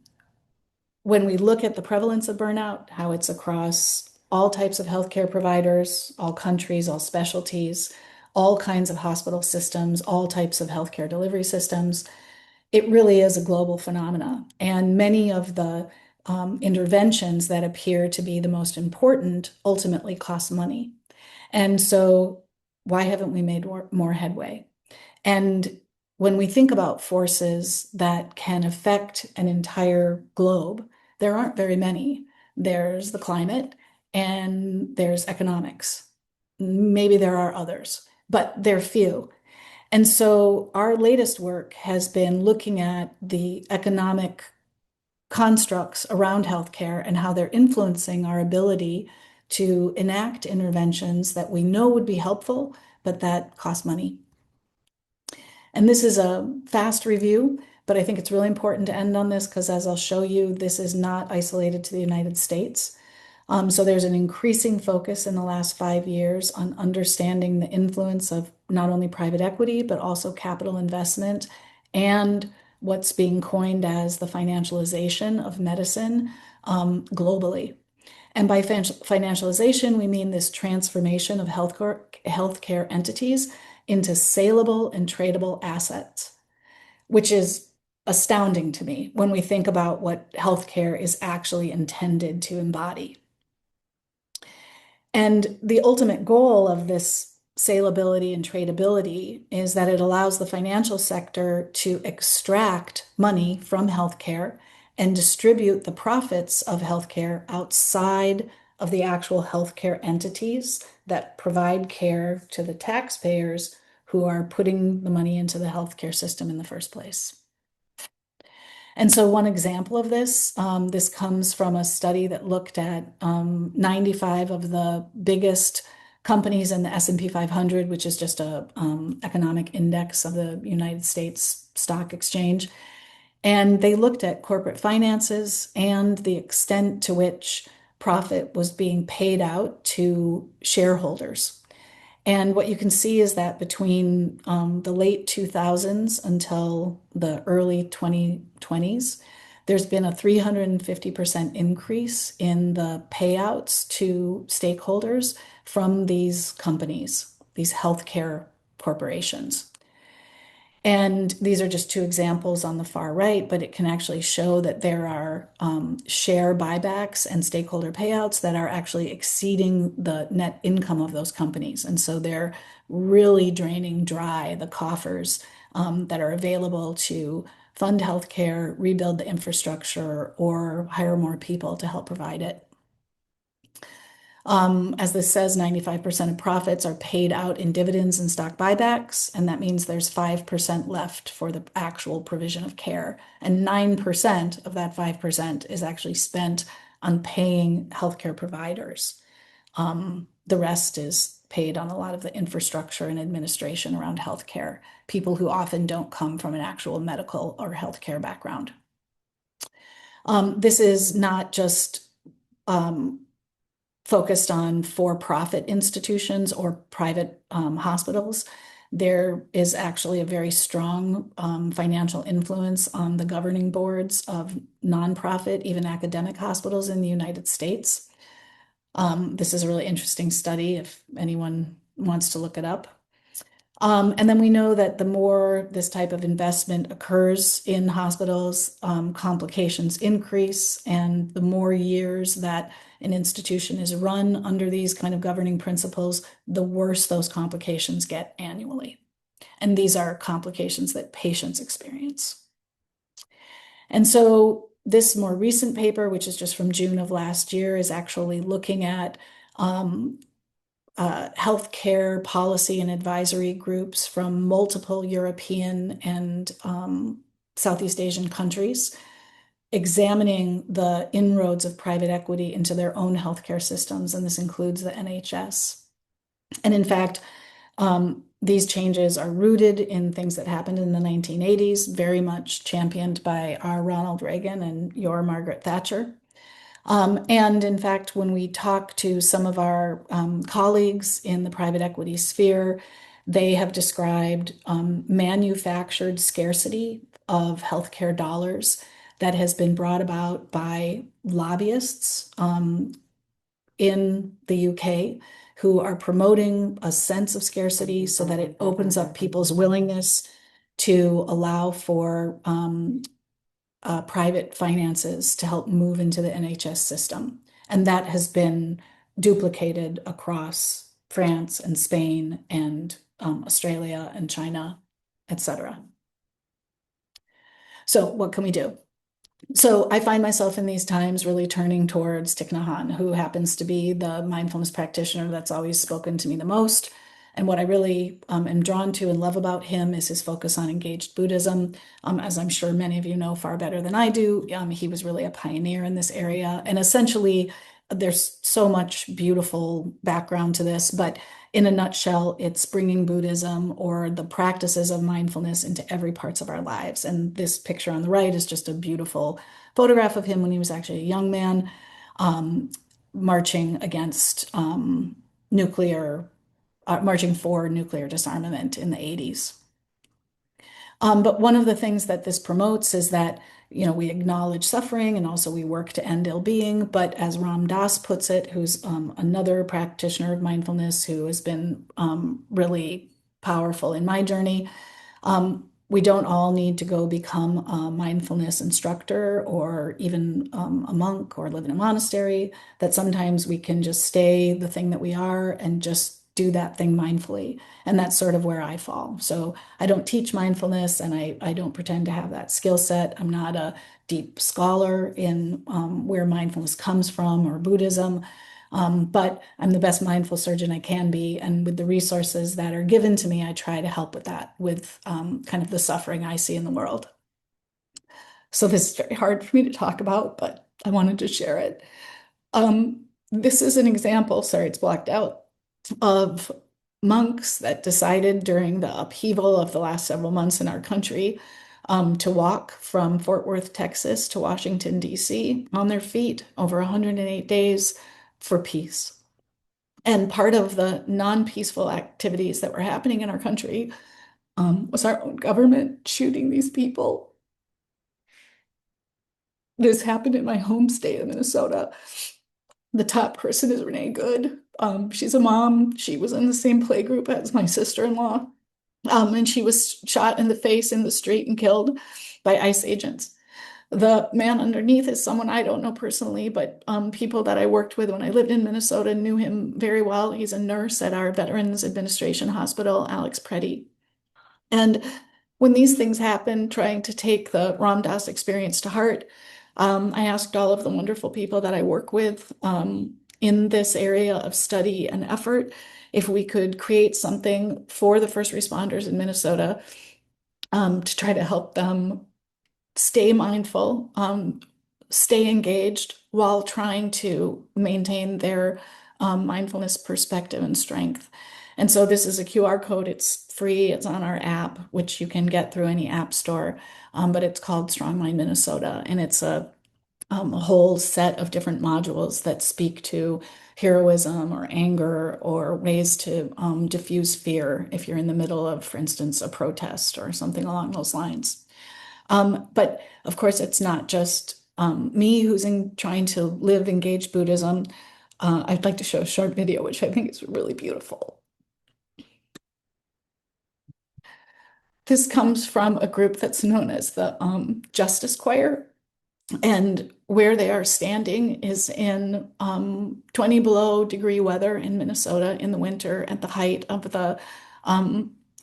when we look at the prevalence of burnout, how it's across all types of healthcare providers, all countries, all specialties, all kinds of hospital systems, all types of healthcare delivery systems, it really is a global phenomena. And many of the interventions that appear to be the most important ultimately cost money. And so why haven't we made more headway? And when we think about forces that can affect an entire globe, there aren't very many. There's the climate and there's economics. Maybe there are others, but they're few. And so our latest work has been looking at the economic constructs around healthcare and how they're influencing our ability to enact interventions that we know would be helpful, but that cost money. And this is a fast review, but I think it's really important to end on this because, as I'll show you, this is not isolated to the United States. So there's an increasing focus in the last 5 years on understanding the influence of not only private equity, but also capital investment and what's being coined as the financialization of medicine globally. And by financialization, we mean this transformation of healthcare entities into saleable and tradable assets, which is astounding to me when we think about what healthcare is actually intended to embody. And the ultimate goal of this saleability and tradability is that it allows the financial sector to extract money from healthcare and distribute the profits of healthcare outside of the actual healthcare entities that provide care to the taxpayers who are putting the money into the healthcare system in the first place. And so one example of this, this comes from a study that looked at 95 of the biggest companies in the S&P 500, which is just a economic index of the United States Stock Exchange. And they looked at corporate finances and the extent to which profit was being paid out to shareholders. And what you can see is that between the late 2000s until the early 2020s, there's been a 350% increase in the payouts to stakeholders from these companies, these healthcare corporations. And these are just two examples on the far right, but it can actually show that there are share buybacks and stakeholder payouts that are actually exceeding the net income of those companies. And so they're really draining dry the coffers that are available to fund healthcare, rebuild the infrastructure, or hire more people to help provide it. As this says, 95% of profits are paid out in dividends and stock buybacks, and that means there's 5% left for the actual provision of care. And 9% of that 5% is actually spent on paying healthcare providers. The rest is paid on a lot of the infrastructure and administration around healthcare, people who often don't come from an actual medical or healthcare background. This is not just focused on for-profit institutions or private hospitals. There is actually a very strong financial influence on the governing boards of nonprofit, even academic hospitals in the United States. This is a really interesting study if anyone wants to look it up. And then we know that the more this type of investment occurs in hospitals, complications increase, and the more years that an institution is run under these kind of governing principles, the worse those complications get annually. And these are complications that patients experience. And so this more recent paper, which is just from June of last year, is actually looking at healthcare policy and advisory groups from multiple European and Southeast Asian countries, examining the inroads of private equity into their own healthcare systems, and this includes the NHS. And in fact, these changes are rooted in things that happened in the 1980s, very much championed by our Ronald Reagan and your Margaret Thatcher. And in fact, when we talk to some of our colleagues in the private equity sphere, they have described manufactured scarcity of healthcare dollars that has been brought about by lobbyists in the UK who are promoting a sense of scarcity so that it opens up people's willingness to allow for private finances to help move into the NHS system. And that has been duplicated across France and Spain and Australia and China, etc. So what can we do? So I find myself in these times really turning towards Thich Nhat Hanh, who happens to be the mindfulness practitioner that's always spoken to me the most. And what I really am drawn to and love about him is his focus on engaged Buddhism. As I'm sure many of you know far better than I do, he was really a pioneer in this area. And essentially, there's so much beautiful background to this, but in a nutshell, it's bringing Buddhism or the practices of mindfulness into every parts of our lives. And this picture on the right is just a beautiful photograph of him when he was actually a young man, marching against marching for nuclear disarmament in the 80s. But one of the things that this promotes is that, we acknowledge suffering and also we work to end ill-being. But as Ram Dass puts it, who's another practitioner of mindfulness who has been really powerful in my journey, we don't all need to go become a mindfulness instructor or even a monk or live in a monastery, that sometimes we can just stay the thing that we are and just do that thing mindfully. And that's sort of where I fall. So I don't teach mindfulness and I don't pretend to have that skill set. I'm not a deep scholar in where mindfulness comes from or Buddhism, but I'm the best mindful surgeon I can be. And with the resources that are given to me, I try to help with that, with kind of the suffering I see in the world. So this is very hard for me to talk about, but I wanted to share it. This is an example, sorry, it's blocked out, of monks that decided during the upheaval of the last several months in our country to walk from Fort Worth, Texas to Washington, D.C. on their feet over 108 days for peace. And part of the non-peaceful activities that were happening in our country was our own government shooting these people. This happened in my home state of Minnesota. The top person is Renee Good. She's a mom. She was in the same play group as my sister-in-law. And she was shot in the face in the street and killed by ICE agents. The man underneath is someone I don't know personally, but people that I worked with when I lived in Minnesota knew him very well. He's a nurse at our Veterans Administration Hospital, Alex Preddy. And when these things happen, trying to take the Ram Dass experience to heart, I asked all of the wonderful people that I work with in this area of study and effort if we could create something for the first responders in Minnesota to try to help them stay mindful, stay engaged while trying to maintain their mindfulness perspective and strength. And so this is a QR code. It's free. It's on our app, which you can get through any app store. But it's called Strong Mind Minnesota, and it's a whole set of different modules that speak to heroism or anger or ways to diffuse fear if you're in the middle of, for instance, a protest or something along those lines. But of course, it's not just me who's trying to live engaged Buddhism. I'd like to show a short video, which I think is really beautiful. This comes from a group that's known as the Justice Choir. And where they are standing is in 20 below degree weather in Minnesota in the winter at the height of the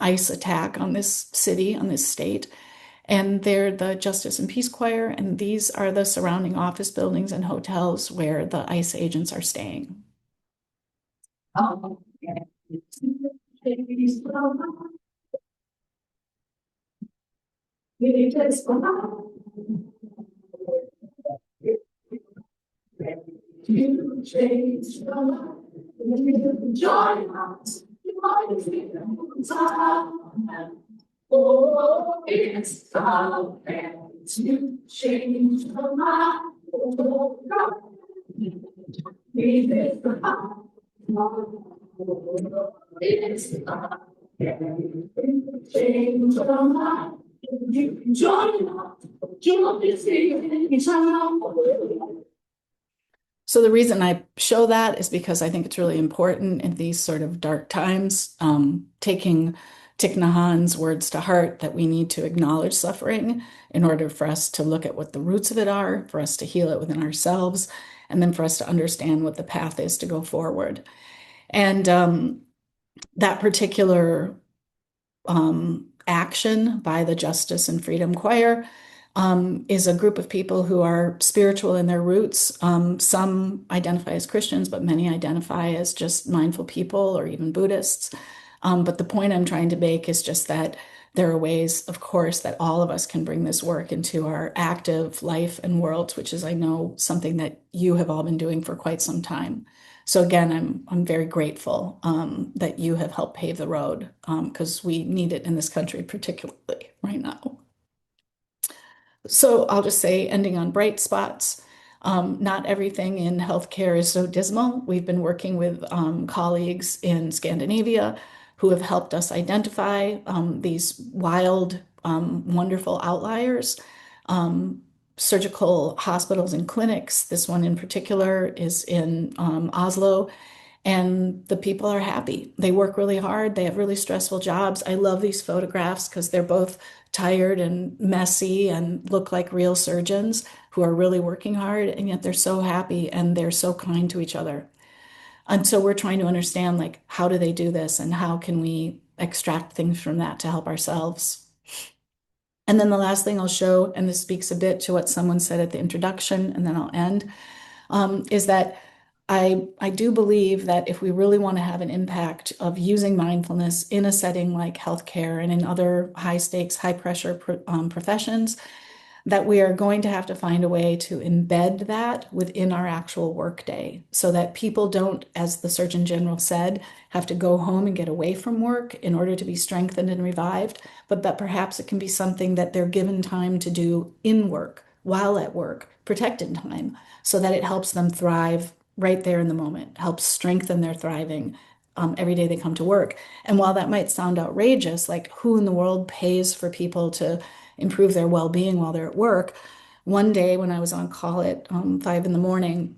ICE attack on this city, on this state. And they're the Justice and Peace Choir, and these are the surrounding office buildings and hotels where the ICE agents are staying. Oh, it's time to change the mind. It's time to change the mind. You can join us. So the reason I show that is because I think it's really important in these sort of dark times, taking Thich Nhat Hanh's words to heart that we need to acknowledge suffering in order for us to look at what the roots of it are, for us to heal it within ourselves, and then for us to understand what the path is to go forward. And that particular action by the Justice and Freedom Choir is a group of people who are spiritual in their roots. Some identify as Christians, but many identify as just mindful people or even Buddhists. But the point I'm trying to make is just that there are ways, of course, that all of us can bring this work into our active life and worlds, which is, I know, something that you have all been doing for quite some time. So again, I'm very grateful that you have helped pave the road because we need it in this country, particularly right now. So I'll just say, ending on bright spots, not everything in healthcare is so dismal. We've been working with colleagues in Scandinavia who have helped us identify these wild, wonderful outliers. Surgical hospitals and clinics, this one in particular is in Oslo, and the people are happy. They work really hard. They have really stressful jobs. I love these photographs because they're both tired and messy and look like real surgeons who are really working hard, and yet they're so happy and they're so kind to each other. And so we're trying to understand, like, how do they do this and how can we extract things from that to help ourselves? And then the last thing I'll show, and this speaks a bit to what someone said at the introduction, and then I'll end, is that I do believe that if we really want to have an impact of using mindfulness in a setting like healthcare and in other high stakes, high pressure professions, that we are going to have to find a way to embed that within our actual workday so that people don't, as the Surgeon General said, have to go home and get away from work in order to be strengthened and revived, but that perhaps it can be something that they're given time to do in work, while at work, protected time, so that it helps them thrive right there in the moment, helps strengthen their thriving every day they come to work. And while that might sound outrageous, like who in the world pays for people to improve their well-being while they're at work? One day when I was on call at 5 in the morning,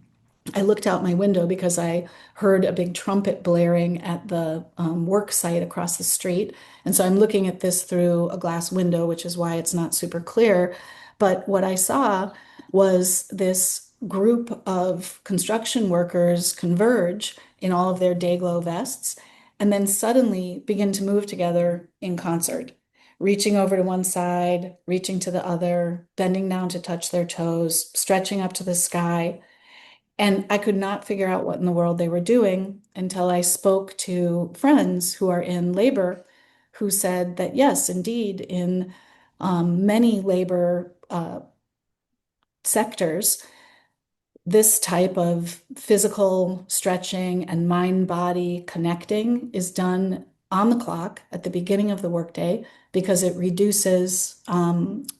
I looked out my window because I heard a big trumpet blaring at the work site across the street. And so I'm looking at this through a glass window, which is why it's not super clear. But what I saw was this group of construction workers converge in all of their day glow vests and then suddenly begin to move together in concert, reaching over to one side, reaching to the other, bending down to touch their toes, stretching up to the sky. And I could not figure out what in the world they were doing until I spoke to friends who are in labor who said that, yes, indeed, in many labor sectors, this type of physical stretching and mind body connecting is done on the clock at the beginning of the workday because it reduces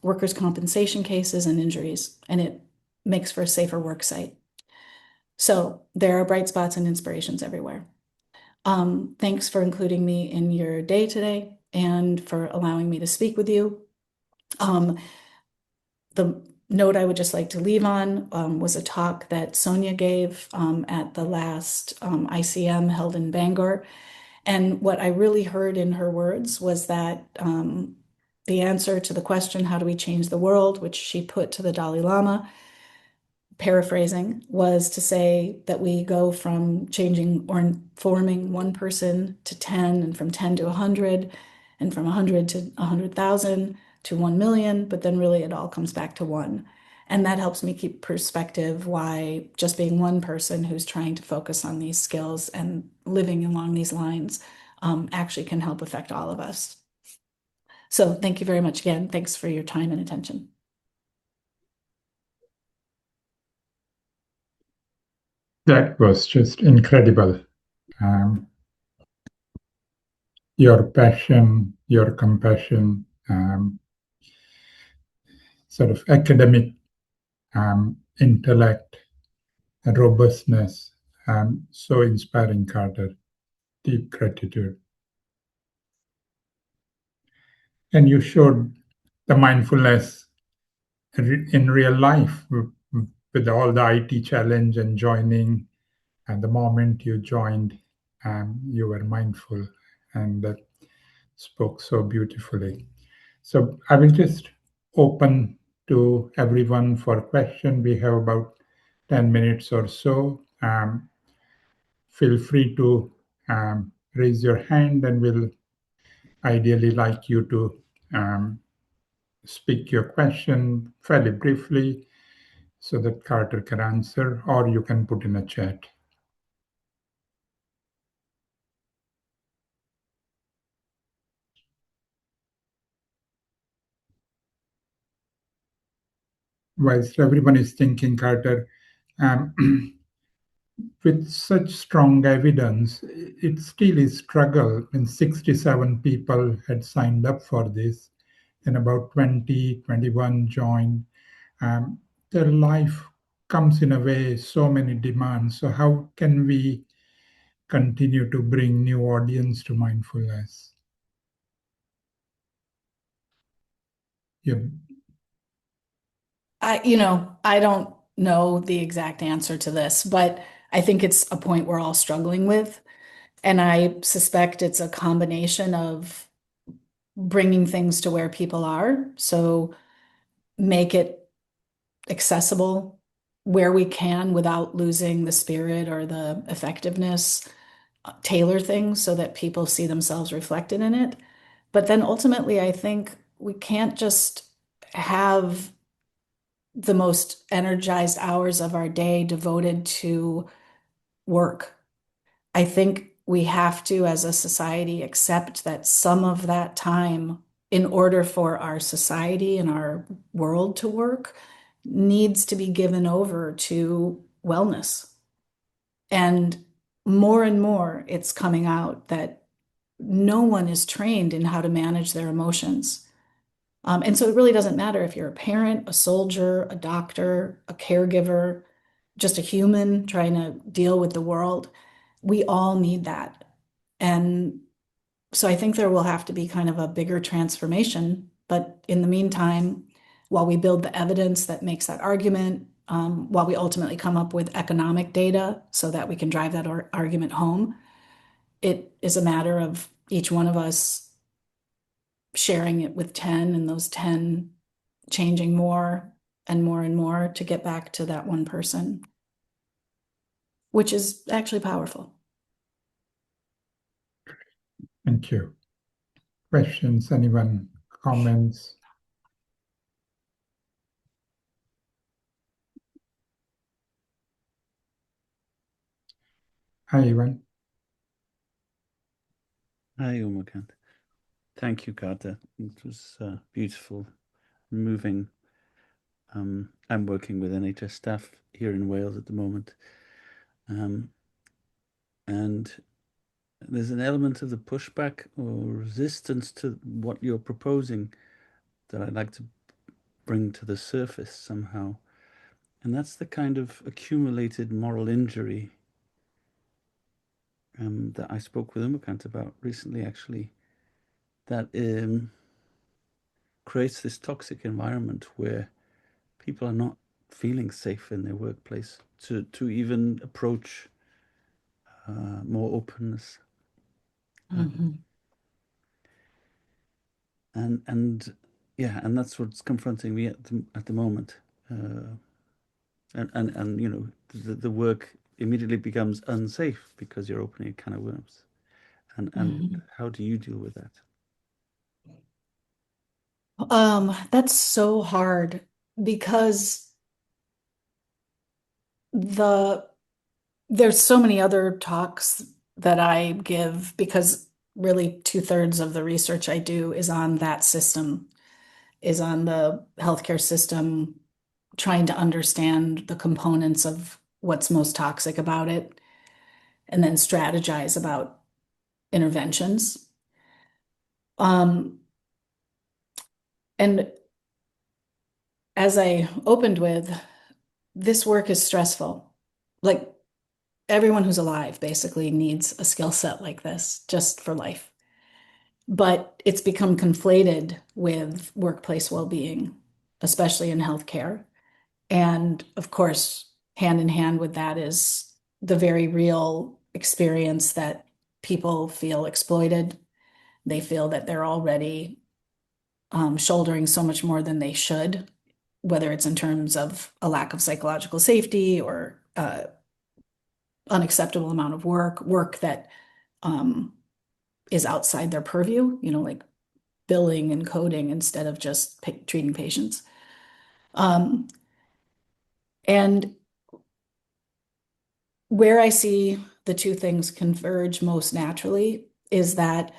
workers' compensation cases and injuries, and it makes for a safer work site. So there are bright spots and inspirations everywhere. Thanks for including me in your day today and for allowing me to speak with you. The note I would just like to leave on was a talk that Sonia gave at the last ICM held in Bangor. And what I really heard in her words was that the answer to the question, how do we change the world, which she put to the Dalai Lama, paraphrasing, was to say that we go from changing or informing one person to 10, and from 10 to 100, and from 100 to 100,000 to 1 million, but then really it all comes back to one. And that helps me keep perspective why just being one person who's trying to focus on these skills and living along these lines actually can help affect all of us. So thank you very much again. Thanks for your time and attention. That was just incredible. Your passion, your compassion, sort of academic intellect, robustness, so inspiring, Carter. Deep gratitude. And you showed the mindfulness in real life with all the IT challenge and joining. And the moment you joined, you were mindful, and that spoke so beautifully. So I will just open to everyone for question. We have about 10 minutes or so. Feel free to raise your hand, and we'll ideally like you to speak your question fairly briefly so that Carter can answer, or you can put in a chat. Whilst everyone is thinking, Carter, with such strong evidence, it still is struggle when 67 people had signed up for this and about 20, 21 joined. Their life comes in a way, so many demands. So how can we continue to bring new audience to mindfulness? You I don't know the exact answer to this, but I think it's a point we're all struggling with. And I suspect it's a combination of bringing things to where people are. So make it accessible where we can without losing the spirit or the effectiveness, tailor things so that people see themselves reflected in it. But then ultimately, I think we can't just have the most energized hours of our day devoted to work. I think we have to, as a society, accept that some of that time, in order for our society and our world to work, needs to be given over to wellness. And more, it's coming out that no one is trained in how to manage their emotions. And so it really doesn't matter if you're a parent, a soldier, a doctor, a caregiver, just a human trying to deal with the world. We all need that. And so I think there will have to be kind of a bigger transformation. But in the meantime, while we build the evidence that makes that argument, while we ultimately come up with economic data so that we can drive that argument home, it is a matter of each one of us sharing it with 10 and those 10 changing more and more and more to get back to that one person, which is actually powerful. Thank you. Questions? Anyone? Comments? Hi, Ivan. Hi, Umakant. Thank you, Kata. It was beautiful, moving. I'm working with NHS staff here in Wales at the moment. And there's an element of the pushback or resistance to what you're proposing that I'd like to bring to the surface somehow. And that's the kind of accumulated moral injury that I spoke with Umakant about recently, actually, that creates this toxic environment where people are not feeling safe in their workplace to even approach more openness. Mm-hmm. And yeah, and that's what's confronting me at the moment. And you know, the work immediately becomes unsafe because you're opening a can of worms. And Mm-hmm. how do you deal with that? That's so hard because there's so many other talks that I give because really 2/3 of the research I do is on that system, is on the healthcare system, trying to understand the components of what's most toxic about it, and then strategize about interventions. Um, and as I opened with, this work is stressful. Like everyone who's alive basically needs a skill set like this just for life. But it's become conflated with workplace well-being, especially in healthcare. And of course, hand in hand with that is the very real experience that people feel exploited. They feel that they're already shouldering so much more than they should, whether it's in terms of a lack of psychological safety or unacceptable amount of work that um, is outside their purview, like billing and coding instead of just treating patients. Um, and where I see the two things converge most naturally is that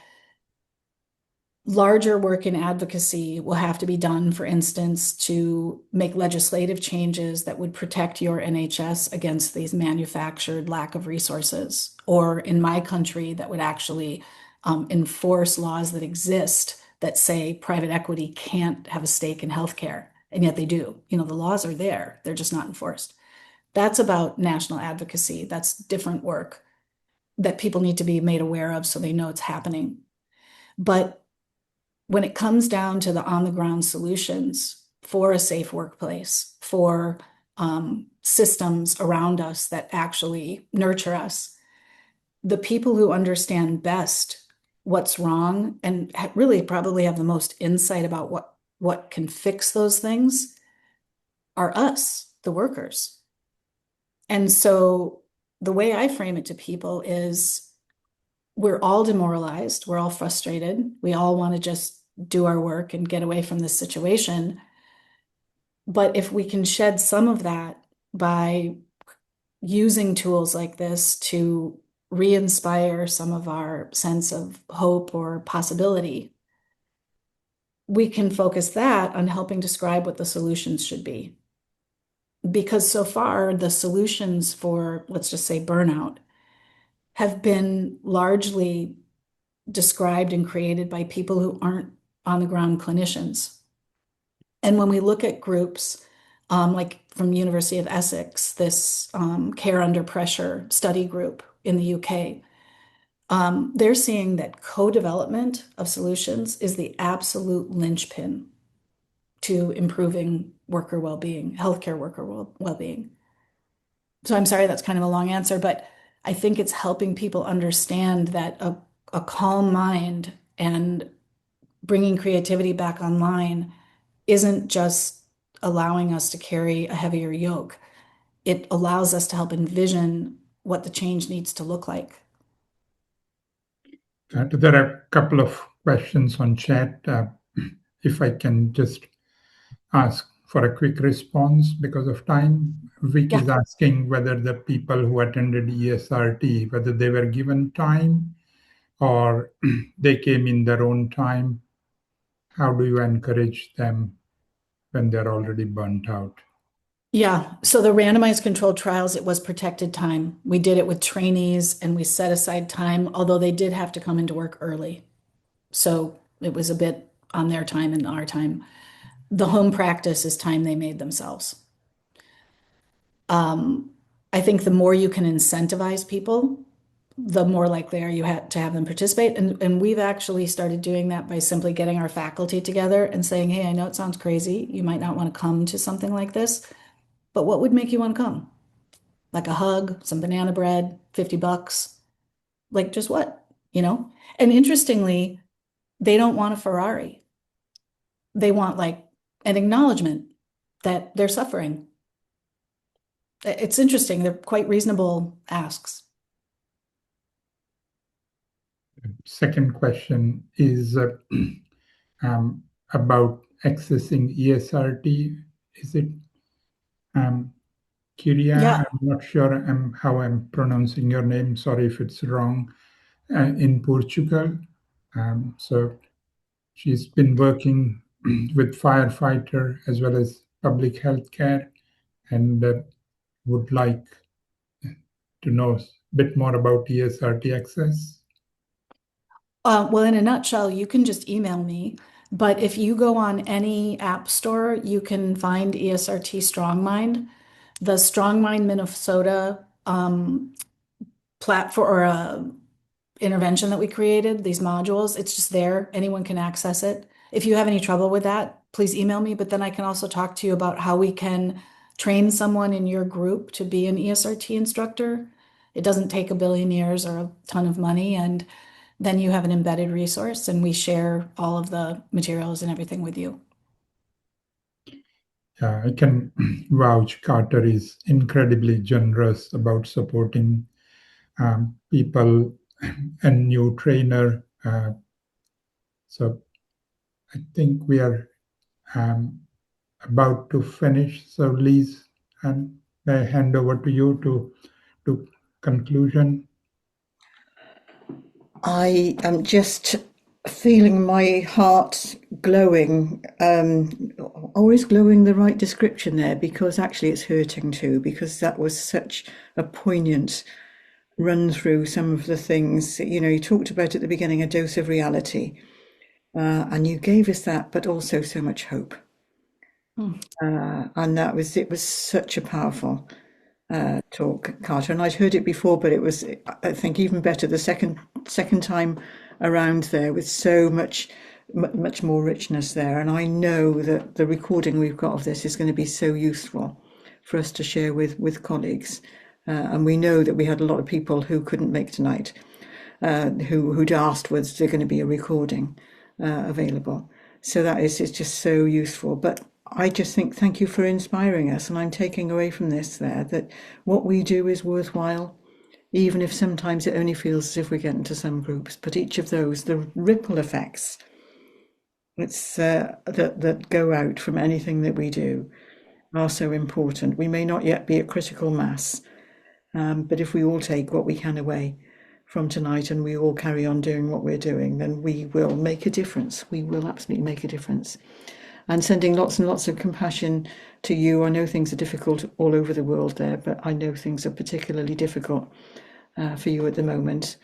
larger work in advocacy will have to be done, for instance, to make legislative changes that would protect your NHS against these manufactured lack of resources, or in my country, that would actually enforce laws that exist that say private equity can't have a stake in healthcare, and yet they do. The laws are there, they're just not enforced. That's about national advocacy. That's different work that people need to be made aware of so they know it's happening. But when it comes down to the on-the-ground solutions for a safe workplace, for systems around us that actually nurture us, the people who understand best what's wrong and really probably have the most insight about what can fix those things are us, the workers. And so the way I frame it to people is we're all demoralized, we're all frustrated, we all want to just do our work and get away from this situation. But if we can shed some of that by using tools like this to re-inspire some of our sense of hope or possibility, we can focus that on helping describe what the solutions should be. Because so far, the solutions for, let's just say, burnout have been largely described and created by people who aren't on the ground clinicians. And when we look at groups like from University of Essex, this care under pressure study group in the UK, they're seeing that co-development of solutions is the absolute linchpin to improving worker well-being, healthcare worker well-being. So I'm sorry, that's kind of a long answer, but I think it's helping people understand that a calm mind and bringing creativity back online isn't just allowing us to carry a heavier yoke. It allows us to help envision what the change needs to look like. There are a couple of questions on chat. If I can just ask for a quick response because of time. Vic is asking whether the people who attended ESRT, whether they were given time or they came in their own time. How do you encourage them when they're already burnt out? Yeah, so the randomized controlled trials, it was protected time. We did it with trainees and we set aside time, although they did have to come into work early. So it was a bit on their time and our time. The home practice is time they made themselves. I think the more you can incentivize people, the more likely are you to have them participate. And we've actually started doing that by simply getting our faculty together and saying, hey, I know it sounds crazy. You might not want to come to something like this, but what would make you want to come? Like a hug, some banana bread, $50. Like just what, you know? And interestingly, they don't want a Ferrari. They want like an acknowledgement that they're suffering. It's interesting. They're quite reasonable asks. Second question is about accessing ESRT. Is it Kyria? Yeah. I'm not sure how I'm pronouncing your name. Sorry if it's wrong. In Portugal. So she's been working with firefighter as well as public health care and would like to know a bit more about ESRT access. Well, in a nutshell, you can just email me. But if you go on any app store, you can find ESRT StrongMind. The StrongMind Minnesota platform or intervention that we created, these modules, it's just there. Anyone can access it. If you have any trouble with that, please email me. But then I can also talk to you about how we can train someone in your group to be an ESRT instructor. It doesn't take a billion years or a ton of money. And then you have an embedded resource and we share all of the materials and everything with you. Yeah, I can vouch Carter is incredibly generous about supporting people and new trainer. So I think we are about to finish. So Liz, and I hand over to you to conclusion. I am just feeling my heart glowing, or is glowing the right description there? Because actually it's hurting too, because that was such a poignant run through some of the things, you know, you talked about at the beginning, a dose of reality, and you gave us that, but also so much hope. And it was such a powerful talk, Carter, and I'd heard it before, but it was, I think, even better the second time around there, with so much more richness there. And I know that the recording we've got of this is going to be so useful for us to share with colleagues. And we know that we had a lot of people who couldn't make tonight, who'd asked was there going to be a recording available. So it's just so useful. But I just think thank you for inspiring us, and I'm taking away from this there that what we do is worthwhile, even if sometimes it only feels as if we get into some groups. But each of those, the ripple effects that go out from anything that we do are so important. We may not yet be at critical mass, but if we all take what we can away from tonight and we all carry on doing what we're doing, then we will make a difference. We will absolutely make a difference. And sending lots and lots of compassion to you. I know things are difficult all over the world there, but I know things are particularly difficult for you at the moment.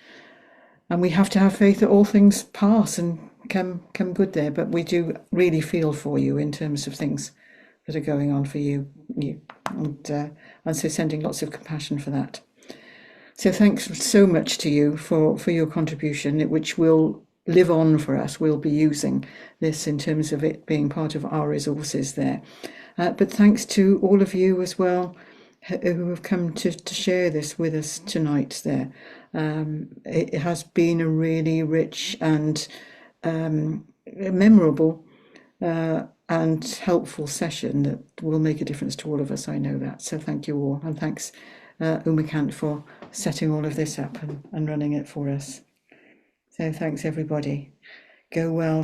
And we have to have faith that all things pass and come good there. But we do really feel for you in terms of things that are going on for you. And so sending lots of compassion for that. So thanks so much to you for your contribution, which will live on for us. We'll be using this in terms of it being part of our resources there. But thanks to all of you as well who have come to share this with us tonight there. It has been a really rich and memorable and helpful session that will make a difference to all of us. I know that. So thank you all. And thanks, Umakant, for setting all of this up and running it for us. So thanks, everybody. Go well.